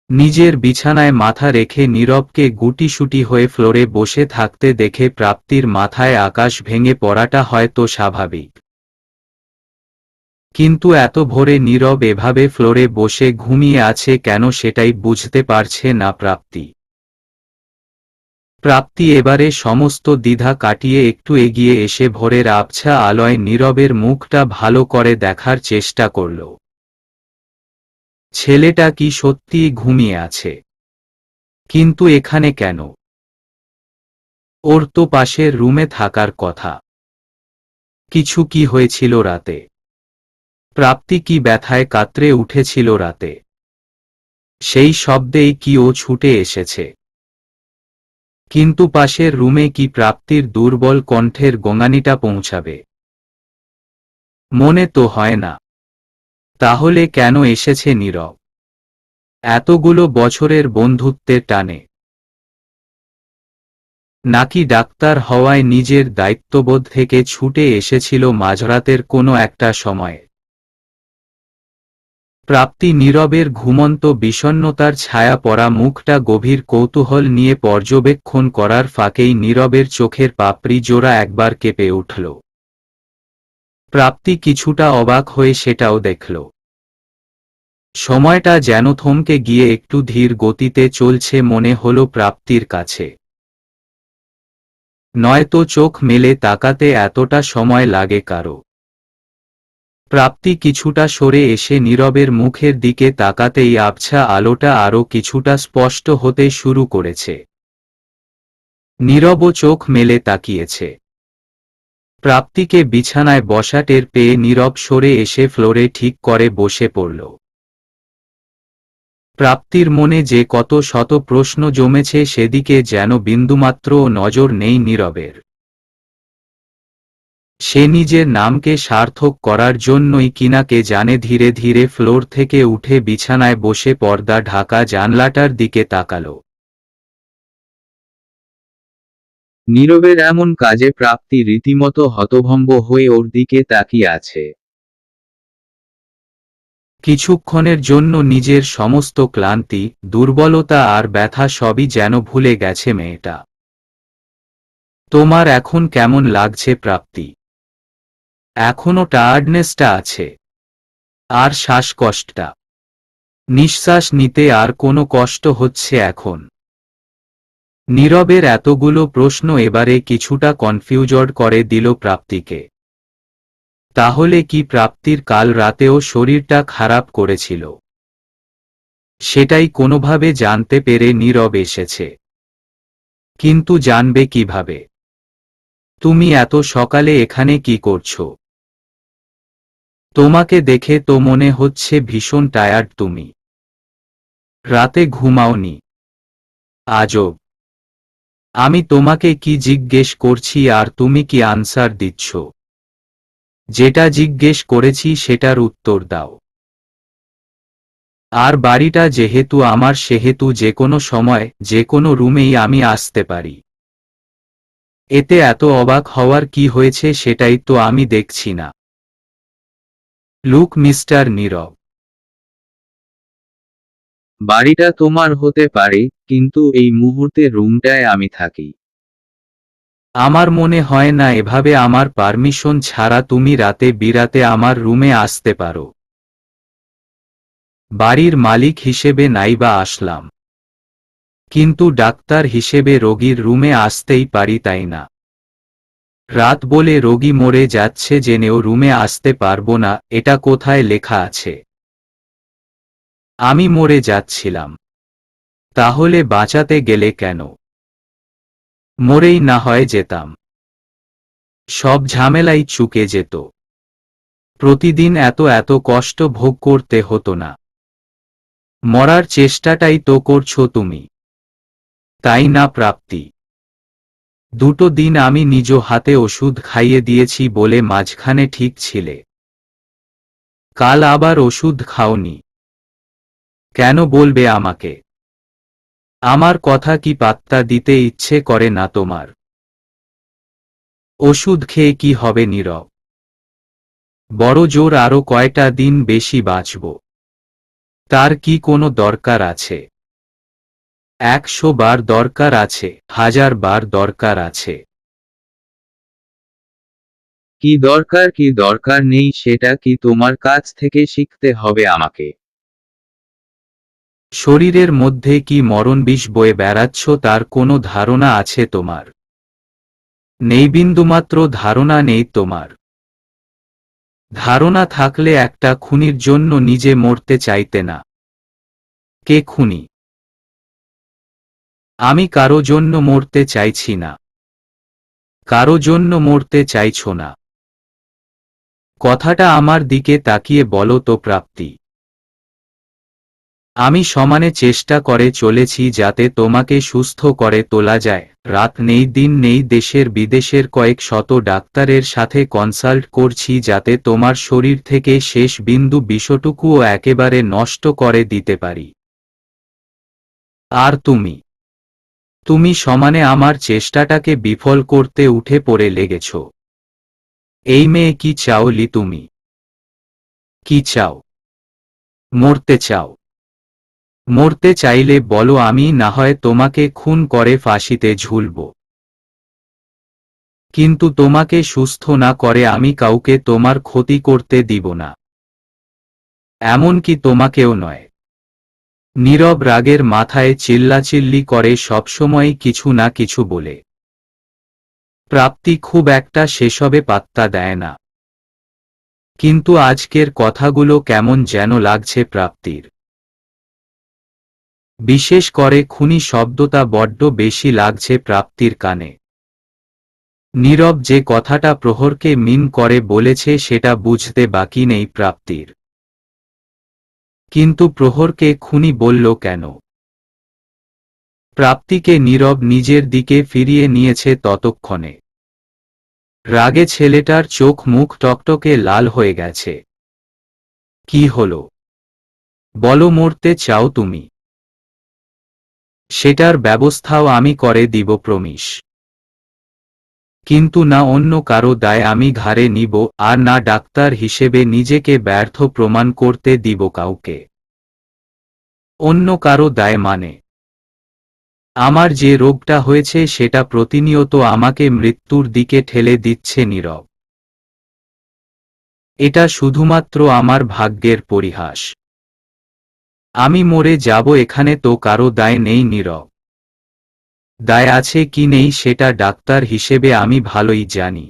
নিজের বিছানায় মাথা রেখে নীরবকে গুটিসুটি হয়ে ফ্লোরে বসে থাকতে দেখে প্রাপ্তির মাথায় আকাশ ভেঙে পড়াটা হয়তো স্বাভাবিক, কিন্তু এত ভোরে নীরব এভাবে ফ্লোরে বসে ঘুমিয়ে আছে কেন সেটাই বুঝতে পারছে না প্রাপ্তি এবারে সমস্ত দ্বিধা কাটিয়ে একটু এগিয়ে এসে ভোরের আবছা আলোয় নীরবের মুখটা ভালো করে দেখার চেষ্টা করল। ছেলেটা কি সত্যিই ঘুমিয়ে আছে? কিন্তু এখানে কেন? ওর তো পাশের রুমে থাকার কথা। কিছু কি হয়েছিল রাতে? প্রাপ্তি কি ব্যথায় কাতরে উঠেছিল রাতে? সেই শব্দেই কি ও ছুটে এসেছে? কিন্তু পাশের রুমে কি প্রাপ্তির দুর্বল কণ্ঠের গোঙানিটা পৌঁছাবে? মনে তো হয় না। তাহলে কেন এসেছে নীরব? এতগুলো বছরের বন্ধুত্বের টানে? নাকি ডাক্তার হওয়ায় নিজের দায়িত্ববোধ থেকে ছুটে এসেছিল মাঝরাতের কোনো একটা সময়ে? প্রাপ্তি নীরবের ঘুমন্ত বিষণ্ণতার ছায়া পড়া মুখটা গভীর কৌতূহল নিয়ে পর্যবেক্ষণ করার ফাঁকেই নীরবের চোখের পাপড়ি জোড়া একবার কেঁপে উঠল। প্রাপ্তি কিছুটা অবাক হয়ে সেটাও দেখল। সময়টা যেন থমকে গিয়ে একটু ধীর গতিতে চলছে মনে হলো প্রাপ্তির কাছে। নয়তো চোখ মেলে তাকাতে এতটা সময় লাগে কারো। প্রাপ্তি কিছুটা সরে এসে নীরবের মুখের দিকে তাকাতেই আবছা আলোটা আরও কিছুটা স্পষ্ট হতে শুরু করেছে। নীরবও চোখ মেলে তাকিয়েছে। প্রাপ্তিকে বিছানায় বসা টের পেয়ে নীরব সরে এসে ফ্লোরে ঠিক করে বসে পড়ল। প্রাপ্তির মনে যে কত শত প্রশ্ন জমেছে সেদিকে যেন বিন্দুমাত্রও নজর নেই নীরবের। সে নিজের নামকে সার্থক করার জন্যই কিনা কে জানে ধীরে ধীরে ফ্লোর থেকে উঠে বিছানায় বসে পর্দা ঢাকা জানলাটার দিকে তাকাল। নীরবের এমন কাজে প্রাপ্তি রীতিমতো হতভম্ব হয়ে ওর দিকে তাকিয়ে আছে। কিছুক্ষণের জন্য নিজের সমস্ত ক্লান্তি, দুর্বলতা আর ব্যথা সবই যেন ভুলে গেছে মেয়েটা। তোমার এখন কেমন লাগছে প্রাপ্তি? এখনো টায়ার্ডনেসটা আছে? আর শ্বাসকষ্টটা? নিঃশ্বাস নিতে আর কোনো কষ্ট হচ্ছে এখন? নীরবের এতগুলো প্রশ্ন এবারে কিছুটা কনফিউজড করে দিল প্রাপ্তিকে। তাহলে কি প্রাপ্তির কাল রাতেও শরীরটা খারাপ করেছিল? সেটাই কোনোভাবে জানতে পেরে নীরব এসেছে। কিন্তু জানবে কিভাবে? তুমি এত সকালে এখানে কি করছো? তোমাকে দেখে তো মনে হচ্ছে ভীষণ টায়ার্ড তুমি। রাতে ঘুমাওনি? আজব। আমি তোমাকে কি জিজ্ঞেস করছি আর তুমি কি আনসার দিচ্ছ? যেটা জিজ্ঞেস করেছি সেটার উত্তর দাও। আর বাড়িটা যেহেতু আমার সেহেতু যে কোনো সময় যে কোনো রুমেই আমি আসতে পারি। এতে এত অবাক হওয়ার কি হয়েছে সেটাই তো আমি দেখছি না। লুক মিস্টার নীরব, বাড়িটা তোমার হতে পারে, কিন্তু এই মুহূর্তে রুমটায় আমি থাকি। আমার মনে হয় না এভাবে আমার পারমিশন ছাড়া তুমি রাতে বিরাতে আমার রুমে আসতে পারো। বাড়ির মালিক হিসেবে নাইবা আসলাম, কিন্তু ডাক্তার হিসেবে রোগীর রুমে আসতেই পারি তাই না? রাত বলে রোগী মরে যাচ্ছে জেনেও রুমে আসতে পারবো না, এটা কোথায় লেখা আছে? আমি মরে যাচ্ছিলাম, তাহলে বাঁচাতে গেলে কেন? মরেই না হয় যেতাম, সব ঝামেলাই চুকে যেত। প্রতিদিন এত এত কষ্ট ভোগ করতে হতো না। মরার চেষ্টাটাই তো করছো তুমি, তাই না প্রাপ্তি? দুটো দিন আমি নিজ হাতে ওষুধ খাইয়ে দিয়েছি বলে মাঝখানে ঠিক ছিলে। কাল আবার ওষুধ খাওনি কেন বলবে আমাকে? আমার কথা কি পাত্তা দিতে ইচ্ছে করে না তোমার? ওষুধ খেয়ে কি হবে নীরব? বড় জোর আরো কয়টা দিন বেশি বাঁচব। তার কি কোনো দরকার আছে? 100 বার দরকার আছে, 1000 বার দরকার আছে। কি দরকার নেই সেটা কি তোমার কাছ থেকে শিখতে হবে আমাকে? শরীরের মধ্যে কি মরণ বিষ বয়ে বেড়াচ্ছ তার কোনো ধারণা আছে তোমার? নেই, বিন্দুমাত্র ধারণা নেই তোমার। ধারণা থাকলে একটা খুনির জন্য নিজে মরতে চাইতে না। কে খুনি? আমি কারো জন্য মরতে চাইছি না। কারো জন্য মরতে চাইছো না। কথাটা আমার দিকে তাকিয়ে বলো তো প্রাপ্তি। আমি সমানে চেষ্টা করে চলেছি যাতে তোমাকে সুস্থ করে তোলা যায়। রাত নেই, দিন নেই, দেশের বিদেশের কয়েক শত ডাক্তারের সাথে কনসাল্ট করছি যাতে তোমার শরীর থেকে শেষ বিন্দু বিষটুকুও একেবারে নষ্ট করে দিতে পারি। আর তুমি সমানে আমার চেষ্টাটাকে বিফল করতে উঠে পড়ে লেগেছ। এই মেয়ে, কি চাওলি তুমি? কি চাও? মরতে চাও? মরতে চাইলে বলো, আমি না হয় তোমাকে খুন করে ফাঁসিতে ঝুলব। কিন্তু তোমাকে সুস্থ না করে আমি কাউকে তোমার ক্ষতি করতে দিব না। এমনকি তোমাকেও নয়। নীরব রাগের মাথায় চিল্লাচিল্লি করে সবসময় কিছু না কিছু বলে। প্রাপ্তি খুব একটা সেসবে পাত্তা দেয় না। কিন্তু আজকের কথাগুলো কেমন যেন লাগছে প্রাপ্তির। বিশেষ করে খুনি শব্দটা বড্ড বেশি লাগছে প্রাপ্তির কানে। নীরব যে কথাটা প্রহরকে মিন করে বলেছে সেটা বুঝতে বাকি নেই প্রাপ্তির। কিন্তু প্রহরকে খুনি বলল কেন? প্রাপ্তিকে নীরব নিজের দিকে ফিরিয়ে নিয়েছে ততক্ষণে। রাগে ছেলেটার চোখ মুখ টকটকে লাল হয়ে গেছে। কি হলো? বলো, মরতে চাও তুমি? সেটার ব্যবস্থাও আমি করে দিব প্রমিস। কিন্তু না অন্য কারো দায় আমি ঘাড়ে নিব, আর না ডাক্তার হিসেবে নিজেকে ব্যর্থ প্রমাণ করতে দিব কাউকে। অন্য কারো দায় মানে? আমার যে রোগটা হয়েছে সেটা প্রতিনিয়ত আমাকে মৃত্যুর দিকে ঠেলে দিচ্ছে নীরব। এটা শুধুমাত্র আমার ভাগ্যের পরিহাস। আমি মরে যাব, এখানে তো কারো দায় নেই নীরব। দায় আছে কি নেই সেটা ডাক্তার হিসেবে আমি ভালোই জানি।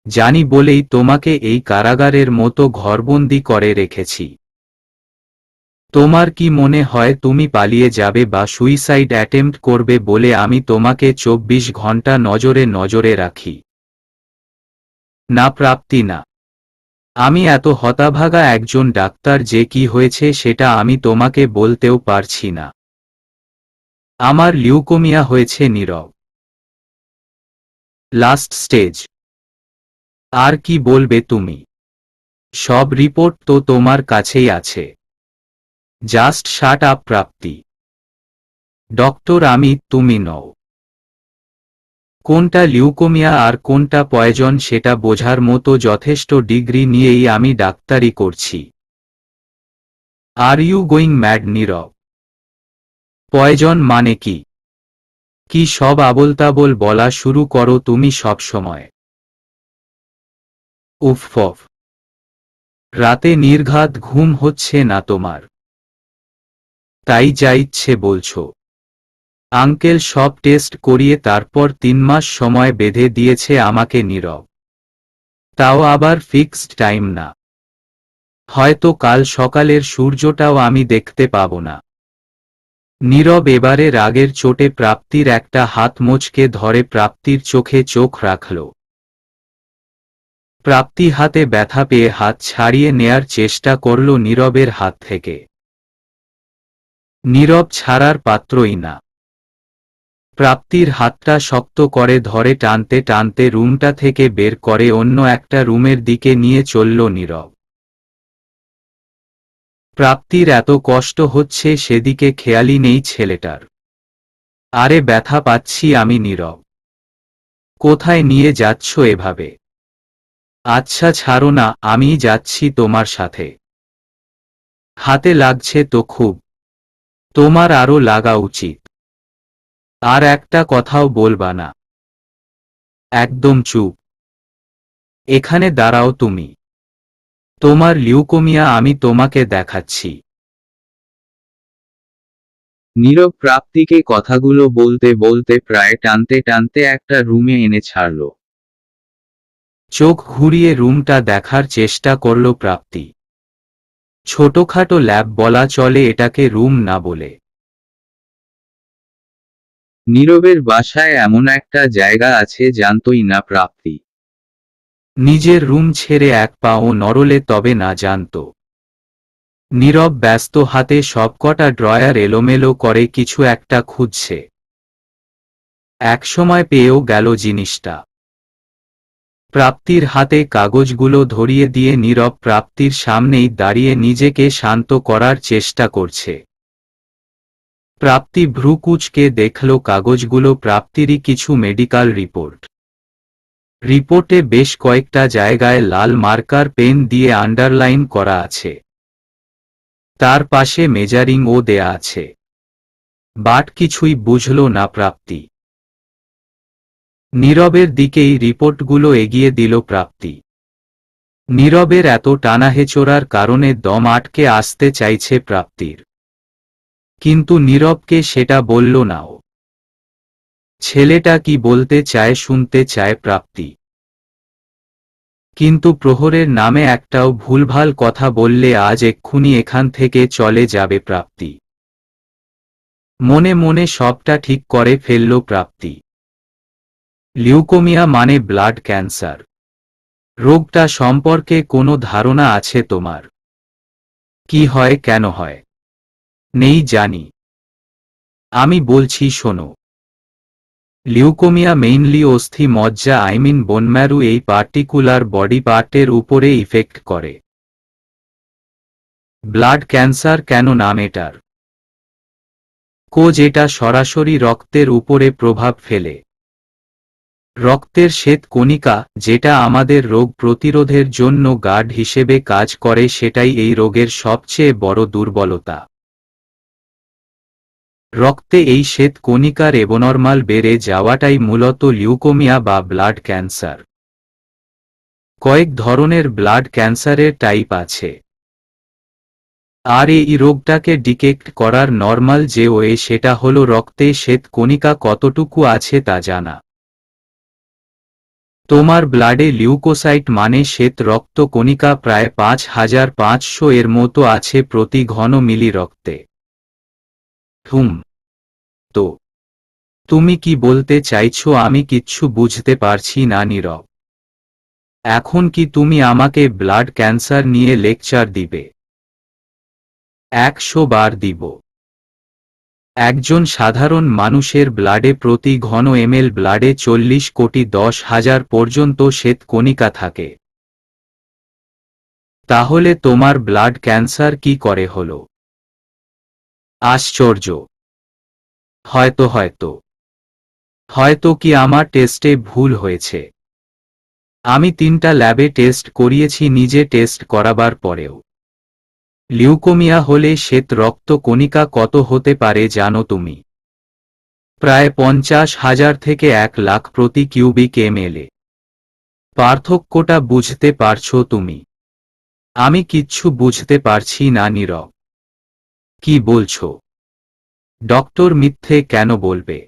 জানি বলেই তোমাকে এই কারাগারের মতো ঘরবন্দি করে রেখেছি। তোমার কি মনে হয় তুমি পালিয়ে যাবে বা সুইসাইড অ্যাটেম্প্ট করবে বলে আমি তোমাকে 24 ঘন্টা নজরে নজরে রাখি? না প্রাপ্তি, না। আমি এত হতাভাগা একজন ডাক্তার যে কি হয়েছে সেটা আমি তোমাকে বলতেও পারছি না। আমার লিউকোমিয়া হয়েছে নীরব। Last stage. আর কি বলবে তুমি? সব রিপোর্ট তো তোমার কাছেই আছে। জাস্ট শাট আপ প্রাপ্তি। ডক্টর আমি, তুমি নও। কোনটা লিউকোমিয়া আর কোনটা পয়জন সেটা বোঝার মতো যথেষ্ট ডিগ্রি নিয়েই আমি ডাক্তারি করছি। Are you going mad Nirob? Poison মানে কি? কি সব আবোলতাবোল বলা শুরু করো তুমি সব সময়? উফ। রাতে নির্ঘাত ঘুম হচ্ছে না তোমার? তাই যা ইচ্ছে বলছো। আঙ্কেল সব টেস্ট করিয়ে তারপর 3 মাস সময় বেঁধে দিয়েছে আমাকে নীরব। তাও আবার ফিক্সড টাইম না। হয়তো কাল সকালের সূর্যটাও আমি দেখতে পাবো না। নীরব এবারে রাগের চোটে প্রাপ্তির একটা হাত মোচকে ধরে প্রাপ্তির চোখে চোখ রাখল। প্রাপ্তি হাতে ব্যথা পেয়ে হাত ছাড়িয়ে নেয়ার চেষ্টা করল নীরবের হাত থেকে। নীরব ছাড়ার পাত্রই না। প্রাপ্তির হাতটা শক্ত করে ধরে টানতে টানতে রুমটা থেকে বের করে অন্য একটা রুমের দিকে নিয়ে চলল নীরব। প্রাপ্তির এত কষ্ট হচ্ছে সেদিকে খেয়ালই নেই ছেলেটার। আরে ব্যথা পাচ্ছি আমি নীরব। কোথায় নিয়ে যাচ্ছ এভাবে? আচ্ছা ছাড়ো না, আমিই যাচ্ছি তোমার সাথে। হাতে লাগছে তো খুব? তোমার আরো লাগা উচিত। আর একটা কথাও বলবা না। একদম চুপ। এখানে দাঁড়াও তুমি। তোমার লিউকোমিয়া আমি তোমাকে দেখাচ্ছি। নীরব প্রাপ্তিকে কথাগুলো বলতে বলতে প্রায় টানতে টানতে একটা রুমে এনে ছাড়ল। চোখ ঘুরিয়ে রুমটা দেখার চেষ্টা করল প্রাপ্তি। ছোটখাটো ল্যাব বলা চলে, এটাকে রুম না বলে। নীরবের বাসায় এমন একটা জায়গা আছে জানতই না প্রাপ্তি। নিজের রুম ছেড়ে এক পাও নড়লে তবে না জানত। নীরব ব্যস্ত হাতে সবকটা ড্রয়ার এলোমেলো করে কিছু একটা খুঁজছে। একসময় পেয়েও গেল জিনিসটা। প্রাপ্তির হাতে কাগজগুলো ধরিয়ে দিয়ে নীরব প্রাপ্তির সামনেই দাঁড়িয়ে নিজেকে শান্ত করার চেষ্টা করছে। প্রাপ্তি ভ্রুকুচকে দেখল কাগজগুলো প্রাপ্তিরই কিছু মেডিকেল রিপোর্ট। রিপোর্টে বেশ কয়েকটা জায়গায় লাল মার্কার পেন দিয়ে আন্ডারলাইন করা আছে। তার পাশে মেজারিংও দেয়া আছে। বাট কিছুই বুঝল না প্রাপ্তি। নীরবের দিকেই রিপোর্টগুলো এগিয়ে দিল প্রাপ্তি। নীরবের এত টানাহেচড়ার কারণে দম আটকে আসতে চাইছে প্রাপ্তির। কিন্তু নীরবকে সেটা বলল নাও। ছেলেটা কি বলতে চায় শুনতে চায় প্রাপ্তি। কিন্তু প্রহরের নামে একটাও ভুলভাল কথা বললে আজ এক্ষুনি এখান থেকে চলে যাবে প্রাপ্তি। মনে মনে সবটা ঠিক করে ফেলল প্রাপ্তি। লিউকোমিয়া মানে ব্লাড ক্যান্সার। রোগটা সম্পর্কে কোনো ধারণা আছে তোমার? কি হয়, কেন হয়? নেই জানি। আমি বলছি শোনো। লিউকোমিয়া মেইনলি অস্থি মজ্জা বোনম্যারু এই পার্টিকুলার বডি পার্টের উপরে ইফেক্ট করে। ব্লাড ক্যান্সার কেন নাম এটার? কোজ এটা সরাসরি রক্তের উপরে প্রভাব ফেলে। রক্তের শ্বেত কণিকা, যেটা আমাদের রোগ প্রতিরোধের জন্য গার্ড হিসেবে কাজ করে, সেটাই এই রোগের সবচেয়ে বড় দুর্বলতা। রক্তে এই শ্বেত কণিকার এবনর্মাল বেড়ে যাওয়াটাই মূলত লিউকোমিয়া বা ব্লাড ক্যান্সার। কয়েক ধরনের ব্লাড ক্যান্সারের টাইপ আছে। আর এই রোগটাকে ডিটেক্ট করার নর্মাল যে ওয়ে সেটা হলো রক্তে শ্বেত কণিকা কতটুকু আছে তা জানা। তোমার ব্লাডে লিউকোসাইট মানে শ্বেত রক্ত কণিকা প্রায় 5500 এর মতো আছে প্রতি ঘন মিলি রক্তে। তো তুমি কি বলতে চাইছো? আমি কিচ্ছু বুঝতে পারছি না নীরব। এখন কি তুমি আমাকে ব্লাড ক্যান্সার নিয়ে লেকচার দিবে? 100 বার দিব। একজন সাধারণ মানুষের ব্লাডে প্রতি ঘন ml ব্লাডে 40,10,000 পর্যন্ত শ্বেত কণিকা থাকে। তাহলে তোমার ব্লাড ক্যান্সার কি করে হলো? আশ্চর্য। হয়তো কি আমার টেস্টে ভুল হয়েছে। আমি 3টা ল্যাবে টেস্ট করিয়েছি নিজে টেস্ট করাবার পরেও। লিউকোমিয়া হলে শ্বেত রক্ত কণিকা কত হতে পারে জানো তুমি? প্রায় 50,000 থেকে 1 লাখ প্রতি কিউবিক ml। পার্থক্যটা বুঝতে পারছো তুমি? আমি কিচ্ছু বুঝতে পারছি না নীরব। কি বলছো? ডক্টর মিথ্যে কেন বলবে?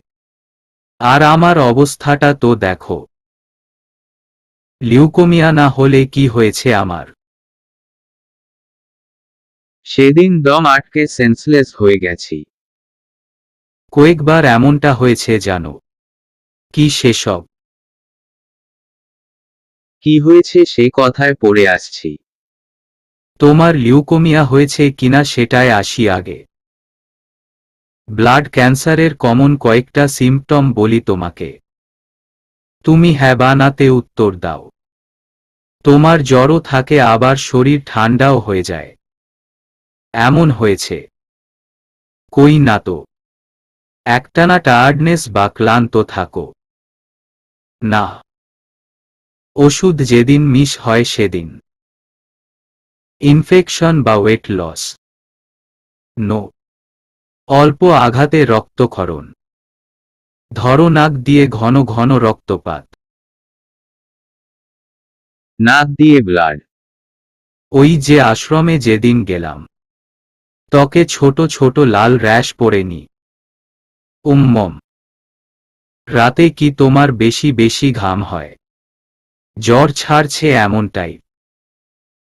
আর আমার অবস্থাটা তো দেখো। লিউকোমিয়া না হলে কি হয়েছে আমার? সেদিন দম আটকে সেন্সলেস হয়ে গেছি। কয়েকবার এমনটা হয়েছে জানো? কি সেসব? কি হয়েছে সে কথায় পড়ে আসছি। তোমার লিউকোমিয়া হয়েছে কিনা সেটায় আসি আগে। ব্লাড ক্যান্সারের কমন কয়েকটা সিম্পটম বলি তোমাকে। তুমি হ্যাঁ বা নাতে উত্তর দাও। তোমার জ্বরও থাকে, আবার শরীর ঠান্ডাও হয়ে যায়। এমন হয়েছে? কই না তো। একটানা টায়ার্ডনেস বা ক্লান্ত থাকো? না। ওষুধ যেদিন মিস হয় সেদিন? ইনফেকশন বা ওয়েট লস? নো। অল্প আঘাতে রক্তক্ষরণ। ধরো নাক দিয়ে ঘন ঘন রক্তপাত। নাক দিয়ে ব্লাড। ওই যে আশ্রমে যেদিন গেলাম, ত্বকে ছোট ছোট লাল র্যাশ পড়েনি? উম্মম। রাতে কি তোমার বেশি বেশি ঘাম হয়? জ্বর ছাড়ছে এমনটাই?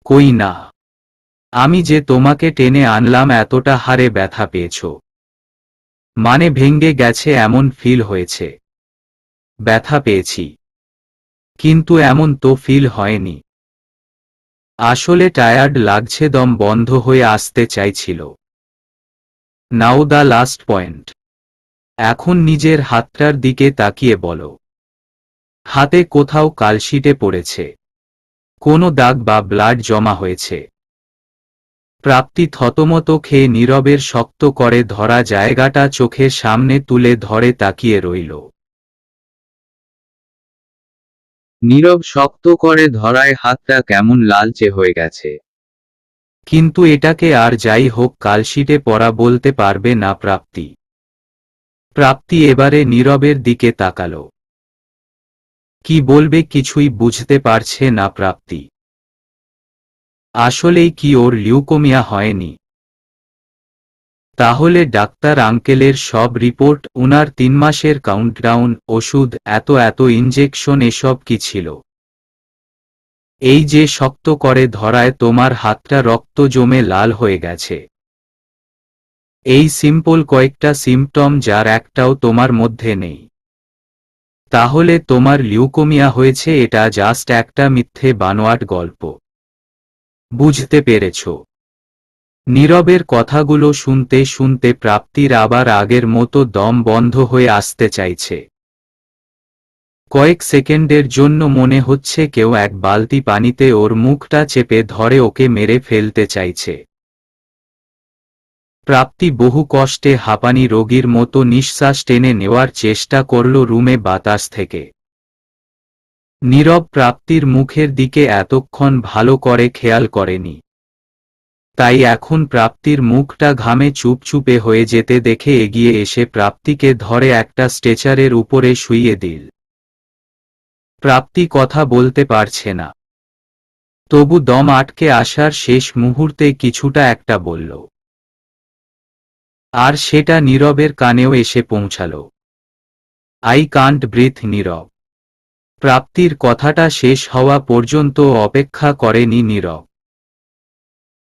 কই না। আমি যে তোমাকে টেনে আনলাম এতটা হারে ব্যথা পেয়েছ? মানে ভেঙ্গে গেছে এমন ফিল হয়েছে? ব্যথা পেয়েছি, কিন্তু এমন তো ফিল হয়নি। আসলে টায়ার্ড লাগছে, দম বন্ধ হয়ে আসতে চাইছিল। নাও দ্য লাস্ট পয়েন্ট। এখন নিজের হাতটার দিকে তাকিয়ে বলো, হাতে কোথাও কালশিটে পড়েছে? কোনো দাগ বা ব্লাড জমা হয়েছে? প্রাপ্তি থতমত খেয়ে নীরবের শক্ত করে ধরা জায়গাটা চোখের সামনে তুলে ধরে তাকিয়ে রইল। নীরব শক্ত করে ধরায় হাতটা কেমন লালচে হয়ে গেছে। কিন্তু এটাকে আর যাই হোক কালশিটে পড়া বলতে পারবে না প্রাপ্তি। প্রাপ্তি এবারে নীরবের দিকে তাকালো। কি বলবে কিছুই বুঝতে পারছে না প্রাপ্তি। আসলেই কি ওর লিউকোমিয়া হয়নি? তাহলে ডাক্তার আঙ্কেলের সব রিপোর্ট, উনার 3 মাসের কাউন্টডাউন, ওষুধ, এত এত ইনজেকশন, এসব কি ছিল? এই যে শক্ত করে ধরায় তোমার হাতটা রক্ত জমে লাল হয়ে গেছে, এই সিম্পল কয়েকটা সিম্পটম যার একটাও তোমার মধ্যে নেই। তাহলে তোমার লিউকোমিয়া হয়েছে, এটা জাস্ট একটা মিথ্যে বানোয়াট গল্প। বুঝতে পেরেছ? নীরবের কথাগুলো শুনতে শুনতে প্রাপ্তির আবার আগের মতো দম বন্ধ হয়ে আসতে চাইছে। কয়েক সেকেন্ডের জন্য মনে হচ্ছে কেউ এক বালতি পানিতে ওর মুখটা চেপে ধরে ওকে মেরে ফেলতে চাইছে। প্রাপ্তি বহু কষ্টে হাঁপানি রোগীর মতো নিঃশ্বাস টেনে নেওয়ার চেষ্টা করল রুমে বাতাস থেকে। নীরব প্রাপ্তির মুখের দিকে এতক্ষণ ভালো করে খেয়াল করেনি, তাই এখন প্রাপ্তির মুখটা ঘামে চুপচুপে হয়ে যেতে দেখে এগিয়ে এসে প্রাপ্তিকে ধরে একটা স্ট্রেচারের উপরে শুইয়ে দিল। প্রাপ্তি কথা বলতে পারছে না, তবু দম আটকে আসার শেষ মুহূর্তে কিছুটা একটা বলল, আর সেটা নীরবের কানেও এসে পৌঁছাল। I can't breathe. নীরব প্রাপ্তির কথাটা শেষ হওয়া পর্যন্ত অপেক্ষা করেনি নীরব।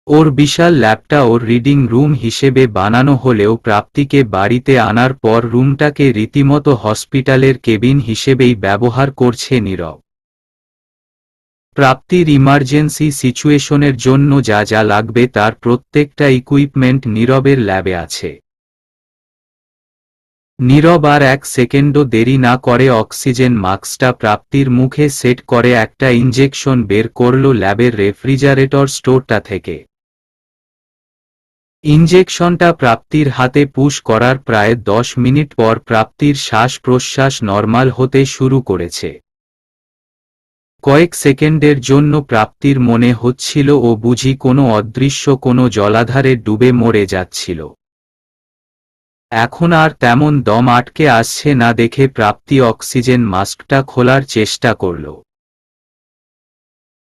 ওর বিশাল ল্যাবটা ওর রিডিং রুম হিসেবে বানানো হলেও প্রাপ্তিকে বাড়িতে আনার পর রুমটাকে রীতিমতো হসপিটালের কেবিন হিসেবেই ব্যবহার করছে নীরব। প্রাপ্তির ইমার্জেন্সি সিচুয়েশনের জন্য যা যা লাগবে তার প্রত্যেকটা ইকুইপমেন্ট নীরবের ল্যাবে আছে। নীরব আর এক সেকেন্ডও দেরি না করে অক্সিজেন মাস্কটা প্রাপ্তির মুখে সেট করে একটা ইনজেকশন বের করল ল্যাবের রেফ্রিজারেটর স্টোরটা থেকে। ইনজেকশনটা প্রাপ্তির হাতে পুশ করার প্রায় 10 মিনিট পর প্রাপ্তির শ্বাস প্রশ্বাস নরমাল হতে শুরু করেছে। কয়েক সেকেন্ডের জন্য প্রাপ্তির মনে হচ্ছিল ও বুঝি কোনো অদৃশ্য কোনো জলাধারে ডুবে মরে যাচ্ছিল। এখন আর তেমন দম আটকে আসছে না দেখে প্রাপ্তি অক্সিজেন মাস্কটা খোলার চেষ্টা করল।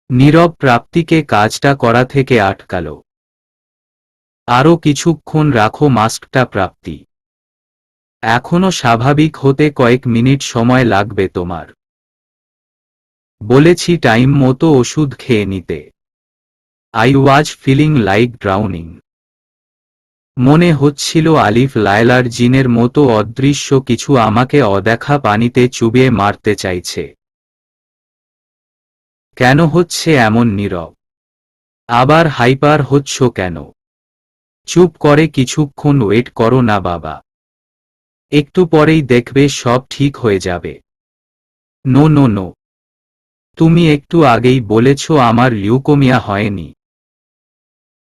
নীরব প্রাপ্তিকে কাজটা করা থেকে আটকাল। আরও কিছুক্ষণ রাখো মাস্কটা প্রাপ্তি। এখনো স্বাভাবিক হতে কয়েক মিনিট সময় লাগবে তোমার। বলেছি টাইম মতো ওষুধ খেয়ে নিতে। I was feeling like drowning. মনে হচ্ছিল আলিফ লায়লার জিনের মতো অদৃশ্য কিছু আমাকে অদেখা পানিতে চুবিয়ে মারতে চাইছে। কেন হচ্ছে এমন নীরব? আবার হাইপার হচ্ছ কেন? চুপ করে কিছুক্ষণ ওয়েট করো না বাবা, একটু পরেই দেখবে সব ঠিক হয়ে যাবে। নো নো নো, তুমি একটু আগেই বলেছ আমার লিউকোমিয়া হয়নি।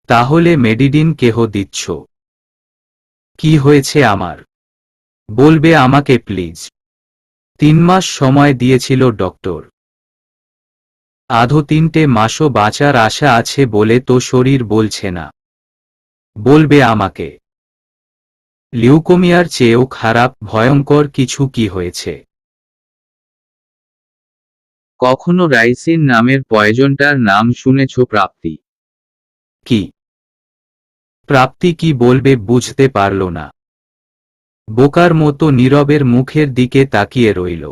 তাহলে মেডিডিন কেহ দিচ্ছ? কি হয়েছে আমার? বলবে আমাকে প্লিজ। 3 মাস সময় দিয়েছিল ডক্টর। আধো 3টে মাসও বাঁচার আশা আছে বলে তো শরীর বলছে না। বলবে আমাকে। লিউকোমিয়ার চেয়েও খারাপ ভয়ঙ্কর কিছু কি হয়েছে? কখনো রাইসিন নামের পয়জনটার নাম শুনেছ প্রাপ্তি? কি? প্রাপ্তি কি বলবে বুঝতে পারল না। বোকার মতো নীরবের মুখের দিকে তাকিয়ে রইল।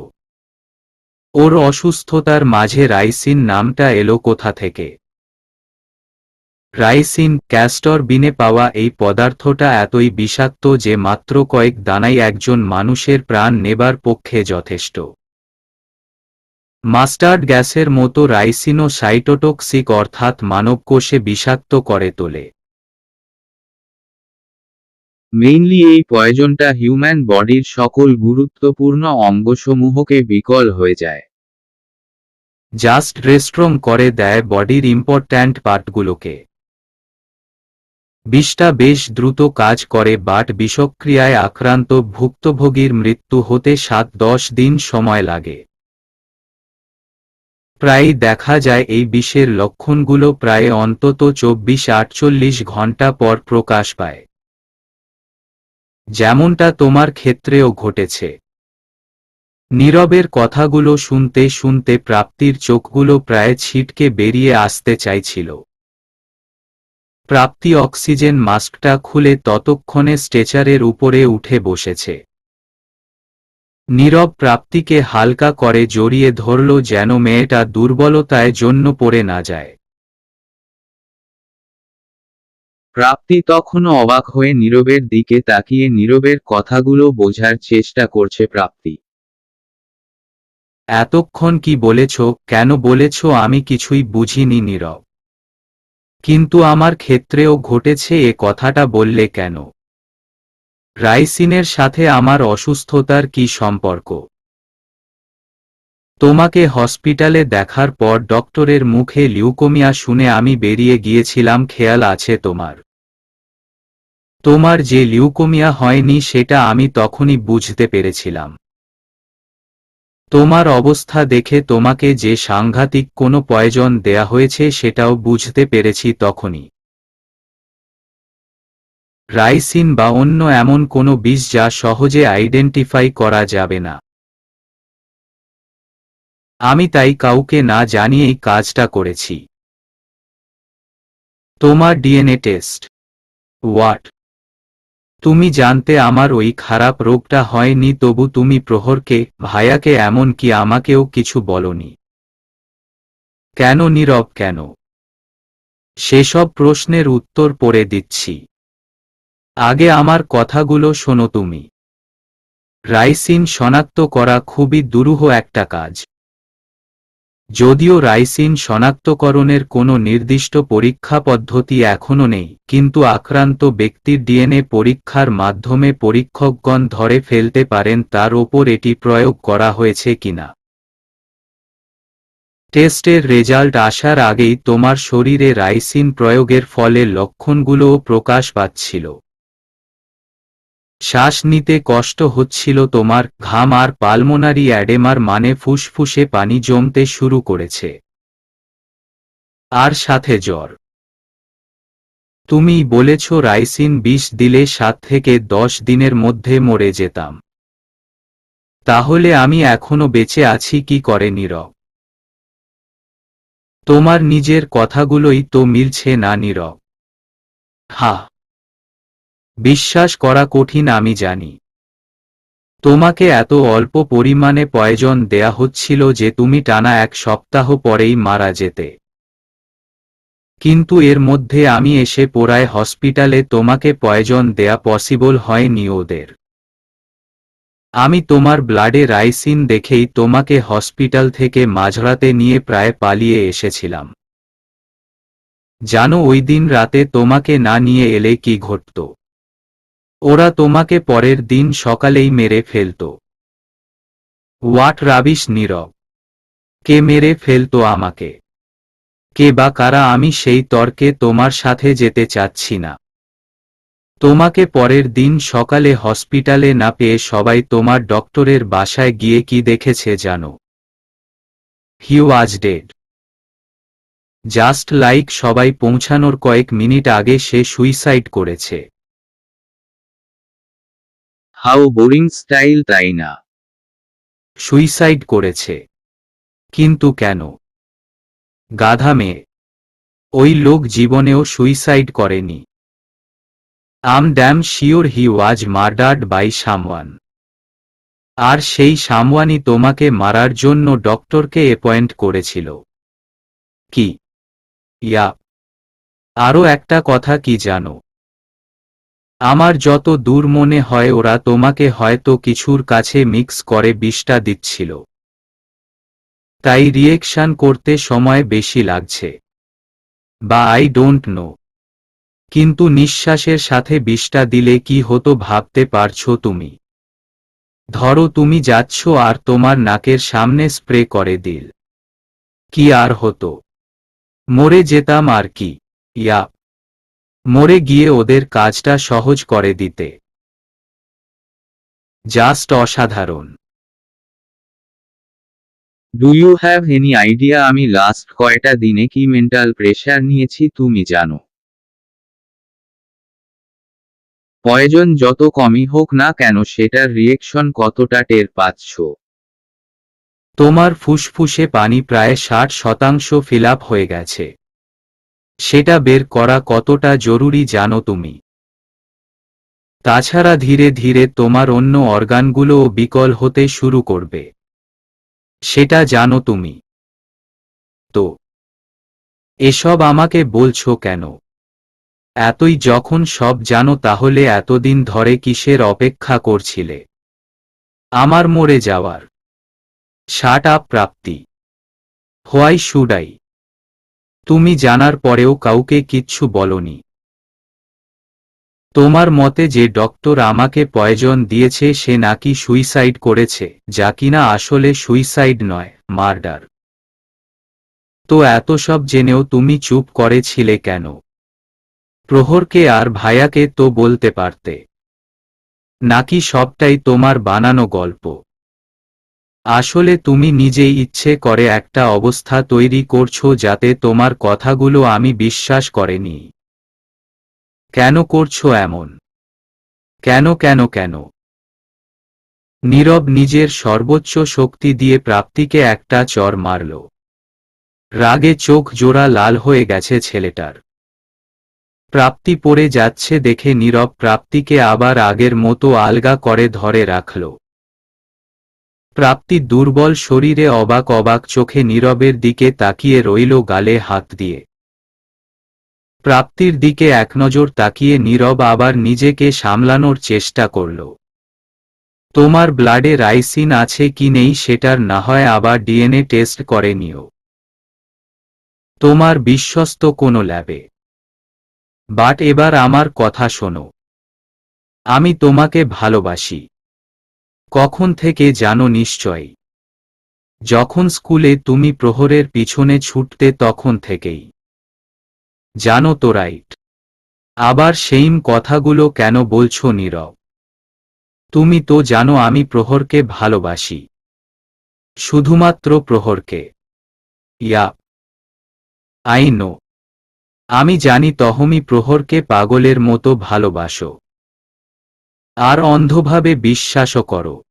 ওর অসুস্থতার মাঝে রাইসিন নামটা এলো কোথা থেকে? রাইসিন, ক্যাস্টর বিনে পাওয়া এই পদার্থটা এতই বিষাক্ত যে মাত্র কয়েক দানাই একজন মানুষের প্রাণ নেবার পক্ষে যথেষ্ট। মাস্টার্ড গ্যাসের মতো রাইসিনও সাইটোটক্সিক, অর্থাৎ মানবকোষে বিষাক্ত করে তোলে। মেইনলি এই পয়জনটা হিউম্যান বডির সকল গুরুত্বপূর্ণ অঙ্গসমূহকে বিকল হয়ে যায়। জাস্ট রেস্ট্রং করে দেয় বডির ইম্পর্ট্যান্ট পার্টগুলোকে। বিষটা বেশ দ্রুত কাজ করে, বাট বিষক্রিয়ায় আক্রান্ত ভুক্তভোগীর মৃত্যু হতে 7-10 দিন সময় লাগে। প্রায়ই দেখা যায় এই বিষের লক্ষণগুলো প্রায় অন্তত 24-48 ঘন্টা পর প্রকাশ পায়। যেমনটা তোমার ক্ষেত্রেও ঘটেছে। নীরবের কথাগুলো শুনতে শুনতে প্রাপ্তির চোখগুলো প্রায় ছিটকে বেরিয়ে আসতে চাইছিল। প্রাপ্তি অক্সিজেন মাস্কটা খুলে ততক্ষণে স্ট্রেচারের উপরে উঠে বসেছে। নীরব প্রাপ্তিকে হালকা করে জড়িয়ে ধরল যেন মেয়েটা দুর্বলতায় জন্য পড়ে না যায়। প্রাপ্তি তখনও অবাক হয়ে নীরবের দিকে তাকিয়ে নীরবের কথাগুলো বোঝার চেষ্টা করছে। প্রাপ্তি, এতক্ষণ কি বলেছ, কেন বলেছ আমি কিছুই বুঝিনি নীরব। কিন্তু আমার ক্ষেত্রেও ঘটেছে, এ কথাটা বললে কেন? রাইসিনের সাথে আমার অসুস্থতার কি সম্পর্ক? তোমাকে হসপিটালে দেখার পর ডক্টরের মুখে লিউকোমিয়া শুনে আমি বেরিয়ে গিয়েছিলাম, খেয়াল আছে তোমার? তোমার যে লিউকোমিয়া হয়নি সেটা আমি তখনই বুঝতে পেরেছিলাম। তোমার অবস্থা দেখে তোমাকে যে সাংঘাতিক কোনো পয়জন দেয়া হয়েছে সেটাও বুঝতে পেরেছি তখনই। রাইসিন বা অন্য এমন কোনো বিষ যা সহজে আইডেন্টিফাই করা যাবে না। আমি তাই কাউকে না জানিয়েই কাজটা করেছি। তোমার ডিএনএ টেস্ট? হোয়াট? তুমি জানতে আমার ওই খারাপ রোগটা হয়নি, তবু তুমি প্রহরকে, ভায়াকে, এমন কি আমাকেও কিছু বলনি? কেন নীরব, কেন? সেসব প্রশ্নের উত্তর পরে দিচ্ছি। আগে আমার কথাগুলো শোনো তুমি। রাইসিন শনাক্ত করা খুবই দুরূহ একটা কাজ। যদিও রাইসিন শনাক্তকরণের কোনো নির্দিষ্ট পরীক্ষা পদ্ধতি এখনও নেই, কিন্তু আক্রান্ত ব্যক্তির ডিএনএ পরীক্ষার মাধ্যমে পরীক্ষকগণ ধরে ফেলতে পারেন তার ওপর এটি প্রয়োগ করা হয়েছে কিনা। টেস্টের রেজাল্ট আসার আগেই তোমার শরীরে রাইসিন প্রয়োগের ফলে লক্ষণগুলোও প্রকাশ পাচ্ছিল। শ্বাস নিতে কষ্ট হচ্ছিল তোমার, ঘাম আর পালমোনারি অ্যাডেমার মানে ফুসফুসে পানি জমতে শুরু করেছে। আর সাথে জ্বর। তুমি বলেছ রাইসিন 20 দিলে 7 থেকে 10 দিনের মধ্যে মরে যেতাম। তাহলে আমি এখনো বেঁচে আছি কি করে নীরব? তোমার নিজের কথাগুলোই তো মিলছে না নীরব। হা, বিশ্বাস করা কঠিন আমি জানি। তোমাকে এত অল্প পরিমাণে পয়জন দেয়া হচ্ছিল যে তুমি টানা 1 সপ্তাহ পরেই মারা যেতে। কিন্তু এর মধ্যে আমি এসে পড়ায় হসপিটালে তোমাকে পয়জন দেয়া পসিবল হয়নি ওদের। আমি তোমার ব্লাডে রাইসিন দেখেই তোমাকে হসপিটাল থেকে মাঝরাতে নিয়ে প্রায় পালিয়ে এসেছিলাম। জানো ওই দিন রাতে তোমাকে না নিয়ে এলে কি ঘটত? ওরা তোমাকে পরের দিন সকালেই মেরে ফেলত। হোয়াট রাবিশ নীরব! কে মেরে ফেলতো আমাকে? কে বা কারা? আমি সেই তর্কে তোমার সাথে যেতে চাচ্ছি না। তোমাকে পরের দিন সকালে হসপিটালে না পেয়ে সবাই তোমার ডক্টরের বাসায় গিয়ে কি দেখেছে জানো? হি ওয়াজ ডেড। জাস্ট লাইক সবাই পৌঁছানোর কয়েক মিনিট আগে সে সুইসাইড করেছে। হাউ বোরিং স্টাইল, তাই না? সুইসাইড করেছে। কিন্তু কেন? গাধা মেয়ে। ওই লোক জীবনেও সুইসাইড করেনি। I'm damn sure he was murdered by someone. আর সেই সামওয়ানই তোমাকে মারার জন্য ডক্টরকে অ্যাপয়েন্ট করেছিল। কি? ইয়া। আরও একটা কথা কি জানো? আমার যত দূর মনে হয় ওরা তোমাকে হয়তো কিছুর কাছে মিক্স করে বিষটা দিচ্ছিল। তাই রিয়েকশন করতে সময় বেশি লাগছে। বা আই ডোন্ট নো। কিন্তু নিঃশ্বাসের সাথে বিষটা দিলে কি হতো ভাবতে পারছো তুমি? ধরো তুমি যাচ্ছ আর তোমার নাকের সামনে স্প্রে করে দিল। কি আর হতো? মরে যেতাম আর কি। ইয়া। মরে গিয়ে ওদের কাজটা সহজ করে দিতে। জাস্ট অসাধারণ। Do you have any idea আমি লাস্ট কয়টা দিনে কি মেন্টাল প্রেশার নিয়েছি তুমি জানো? পয়জন যত কমই হোক না কেন সেটার রিয়েকশন কতটা টের পাচ্ছ? তোমার ফুসফুসে পানি প্রায় 60% ফিল আপ হয়ে গেছে। সেটা বের করা কতটা জরুরি জানো তুমি? তাছাড়া ধীরে ধীরে তোমার অন্য অর্গানগুলোও বিকল হতে শুরু করবে। সেটা জানো তুমি? তো এসব আমাকে বলছো কেন? এতই যখন সব জানো তাহলে এতদিন ধরে কিসের অপেক্ষা করছিলে? আমার মরে যাওয়ার। Shut up Prapti. Why should I? তুমি জানার পরেও কাউকে কিচ্ছু বলনি। তোমার মতে যে ডক্টর আমাকে পয়জন দিয়েছে সে নাকি সুইসাইড করেছে, যা কিনা আসলে সুইসাইড নয়, মার্ডার। তো এত সব জেনেও তুমি চুপ করেছিলে কেন? প্রহরকে আর ভাইয়াকে তো বলতে পারতে। নাকি সবটাই তোমার বানানো গল্প? আসলে তুমি নিজেই ইচ্ছে করে একটা অবস্থা তৈরি করছো যাতে তোমার কথাগুলো আমি বিশ্বাস করিনি। কেন করছো এমন? কেন কেন কেন? নীরব নিজের সর্বোচ্চ শক্তি দিয়ে প্রাপ্তিকে একটা চড় মারল। রাগে চোখ জোড়া লাল হয়ে গেছে ছেলেটার। প্রাপ্তি পড়ে যাচ্ছে দেখে নীরব প্রাপ্তিকে আবার আগের মতো আলগা করে ধরে রাখল। প্রাপ্তি দুর্বল শরীরে অবাক অবাক চোখে নীরবের দিকে তাকিয়ে রইল গালে হাত দিয়ে। প্রাপ্তির দিকে একনজর তাকিয়ে নীরব আবার নিজেকে সামলানোর চেষ্টা করল। তোমার ব্লাডে রাইসিন আছে কি নেই সেটার না হয় আবার ডিএনএ টেস্ট করে নিও। তোমার বিশ্বস্ত কোনো ল্যাবে। বাট এবার আমার কথা শোনো। আমি তোমাকে ভালোবাসি। কখন থেকে জানো নিশ্চয়ই। যখন স্কুলে তুমি প্রহরের পিছনে ছুটতে তখন থেকেই। জানো তো রাইট? আবার সেইম কথাগুলো কেন বলছো নীরব? তুমি তো জানো আমি প্রহরকে ভালোবাসি। শুধুমাত্র প্রহরকে। ইয়া। I know. আমি জানি তহমি প্রহরকে পাগলের মতো ভালোবাসো। আর অন্ধভাবে বিশ্বাসও করো।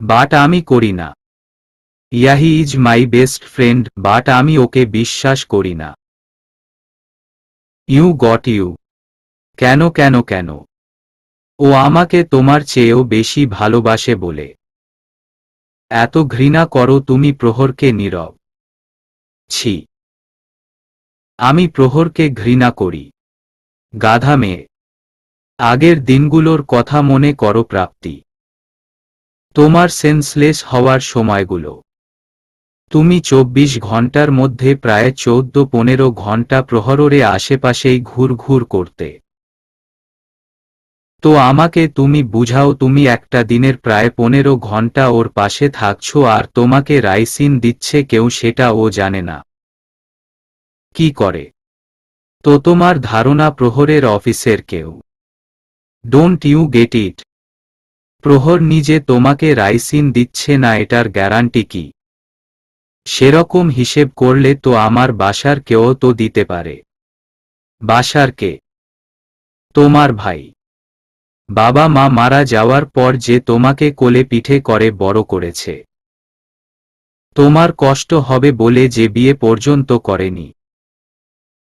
বাট আমি করি না। Yeah he is my best friend, but আমি ওকে বিশ্বাস করি না। You got you. কেন কেন কেন? ও আমাকে তোমার চেয়েও বেশি ভালোবাসে বলে। এত ঘৃণা করো তুমি প্রহরকে নীরব। ছি। আমি প্রহরকে ঘৃণা করি। গাধা মেয়ে। আগের দিনগুলোর কথা মনে করো প্রাপ্তি। তোমার সেন্সলেস হওয়ার সময়গুলো। তুমি 24 ঘন্টার মধ্যে প্রায় 14-15 ঘন্টা প্রহরের আশেপাশেই ঘুরঘুর করতে। তো আমাকে তুমি বুঝাও তুমি একটা দিনের প্রায় 15 ঘন্টা ওর পাশে থাকছো আর তোমাকে রাইসিন দিচ্ছে কেউ সেটা ও জানে না। কি করে? তো তোমার ধারণা প্রহরের অফিসের কেউ। Don't you get it? Prohor নিজে তোমাকে রাইসিন দিচ্ছে না এটার গ্যারান্টি কি? সেরকম হিসেব করলে তো আমার বাসার কেউ তো দিতে পারে। বাসার কে? তোমার ভাই। বাবা মা মারা যাওয়ার পর যে তোমাকে কোলে পিঠে করে বড় করেছে, তোমার কষ্ট হবে বলে যে বিয়ে পর্যন্ত করেনি,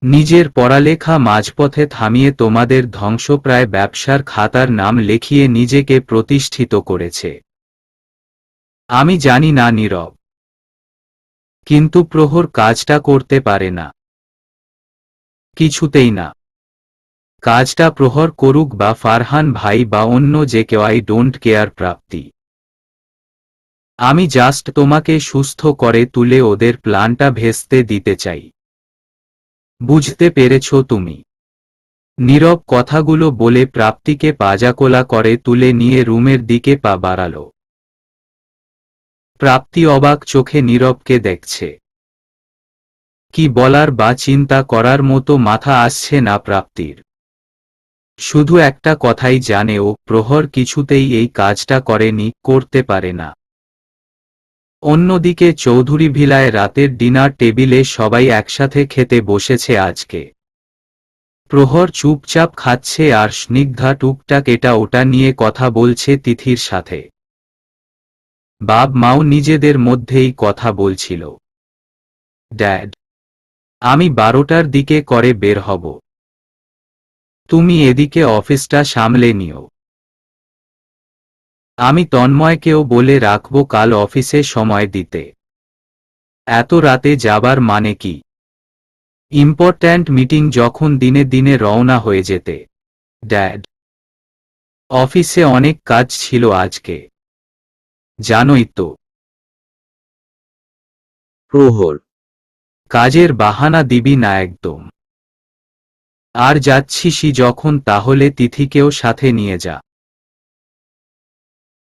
নিজের পড়ালেখা মাঝপথে থামিয়ে তোমাদের ধ্বংসপ্রায় ব্যবসার খাতার নাম লেখিয়ে নিজেকে প্রতিষ্ঠিত করেছে। আমি জানি না নীরব, কিন্তু প্রহর কাজটা করতে পারে না, কিছুতেই না। কাজটা প্রহর করুক বা ফারহান ভাই বা অন্য যে কেউ, আই ডোন্ট কেয়ার প্রাপ্তি। আমি জাস্ট তোমাকে সুস্থ করে তুলে ওদের প্ল্যানটা ভেস্তে দিতে চাই। বুঝতে পেরেছ তুমি? নীরব কথাগুলো বলে প্রাপ্তিকে পাজাকোলা করে তুলে নিয়ে রুমের দিকে পা বাড়াল। প্রাপ্তি অবাক চোখে নীরবকে দেখছে। কি বলার বা চিন্তা করার মতো মাথা আসছে না প্রাপ্তির। শুধু একটা কথাই জানে, ও প্রহর কিছুতেই এই কাজটা করেনি, করতে পারে না। অন্যদিকে চৌধুরী ভিলায় রাতের ডিনার টেবিলে সবাই একসাথে খেতে বসেছে আজকে। প্রহর চুপচাপ খাচ্ছে আর স্নিগ্ধা টুকটাক এটা ওটা নিয়ে কথা বলছে তিথির সাথে। বাপ মাও নিজেদের মধ্যেই কথা বলছিল। ড্যাড, আমি 12টার দিকে করে বের হব, তুমি এদিকে অফিসটা সামলে নিও। আমি তন্ময়কেও বলে রাখব কাল অফিসে সময় দিতে। এত রাতে যাবার মানে কি? ইম্পর্ট্যান্ট মিটিং যখন দিনে দিনে রওনা হয়ে যেতে। ড্যাড, অফিসে অনেক কাজ ছিল আজকে, জানোই তো। প্রহর, কাজের বাহানা দিবি না একদম। আর যাচ্ছিসই যখন, তাহলে তিথিকেও সাথে নিয়ে যা।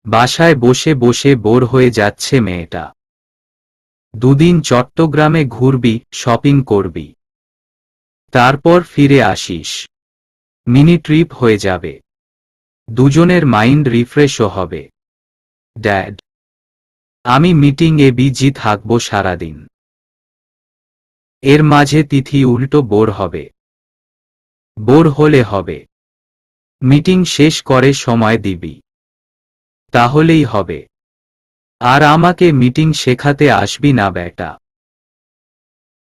বাসায় বসে বসে বোর হয়ে যাচ্ছে মেয়েটা। দুদিন চট্টগ্রামে ঘুরবি, শপিং করবি, তারপর ফিরে আসিস। মিনি ট্রিপ হয়ে যাবে, দুজনের মাইন্ড রিফ্রেশও হবে। ড্যাড, আমি মিটিংয়ে বিজি থাকব সারাদিন। এর মাঝে তিথি উল্টো বোর হবে। বোর হলে হবে, মিটিং শেষ করে সময় দিবি, তাহলেই হবে। আর আমাকে মিটিং শেখাতে আসবি না বেটা।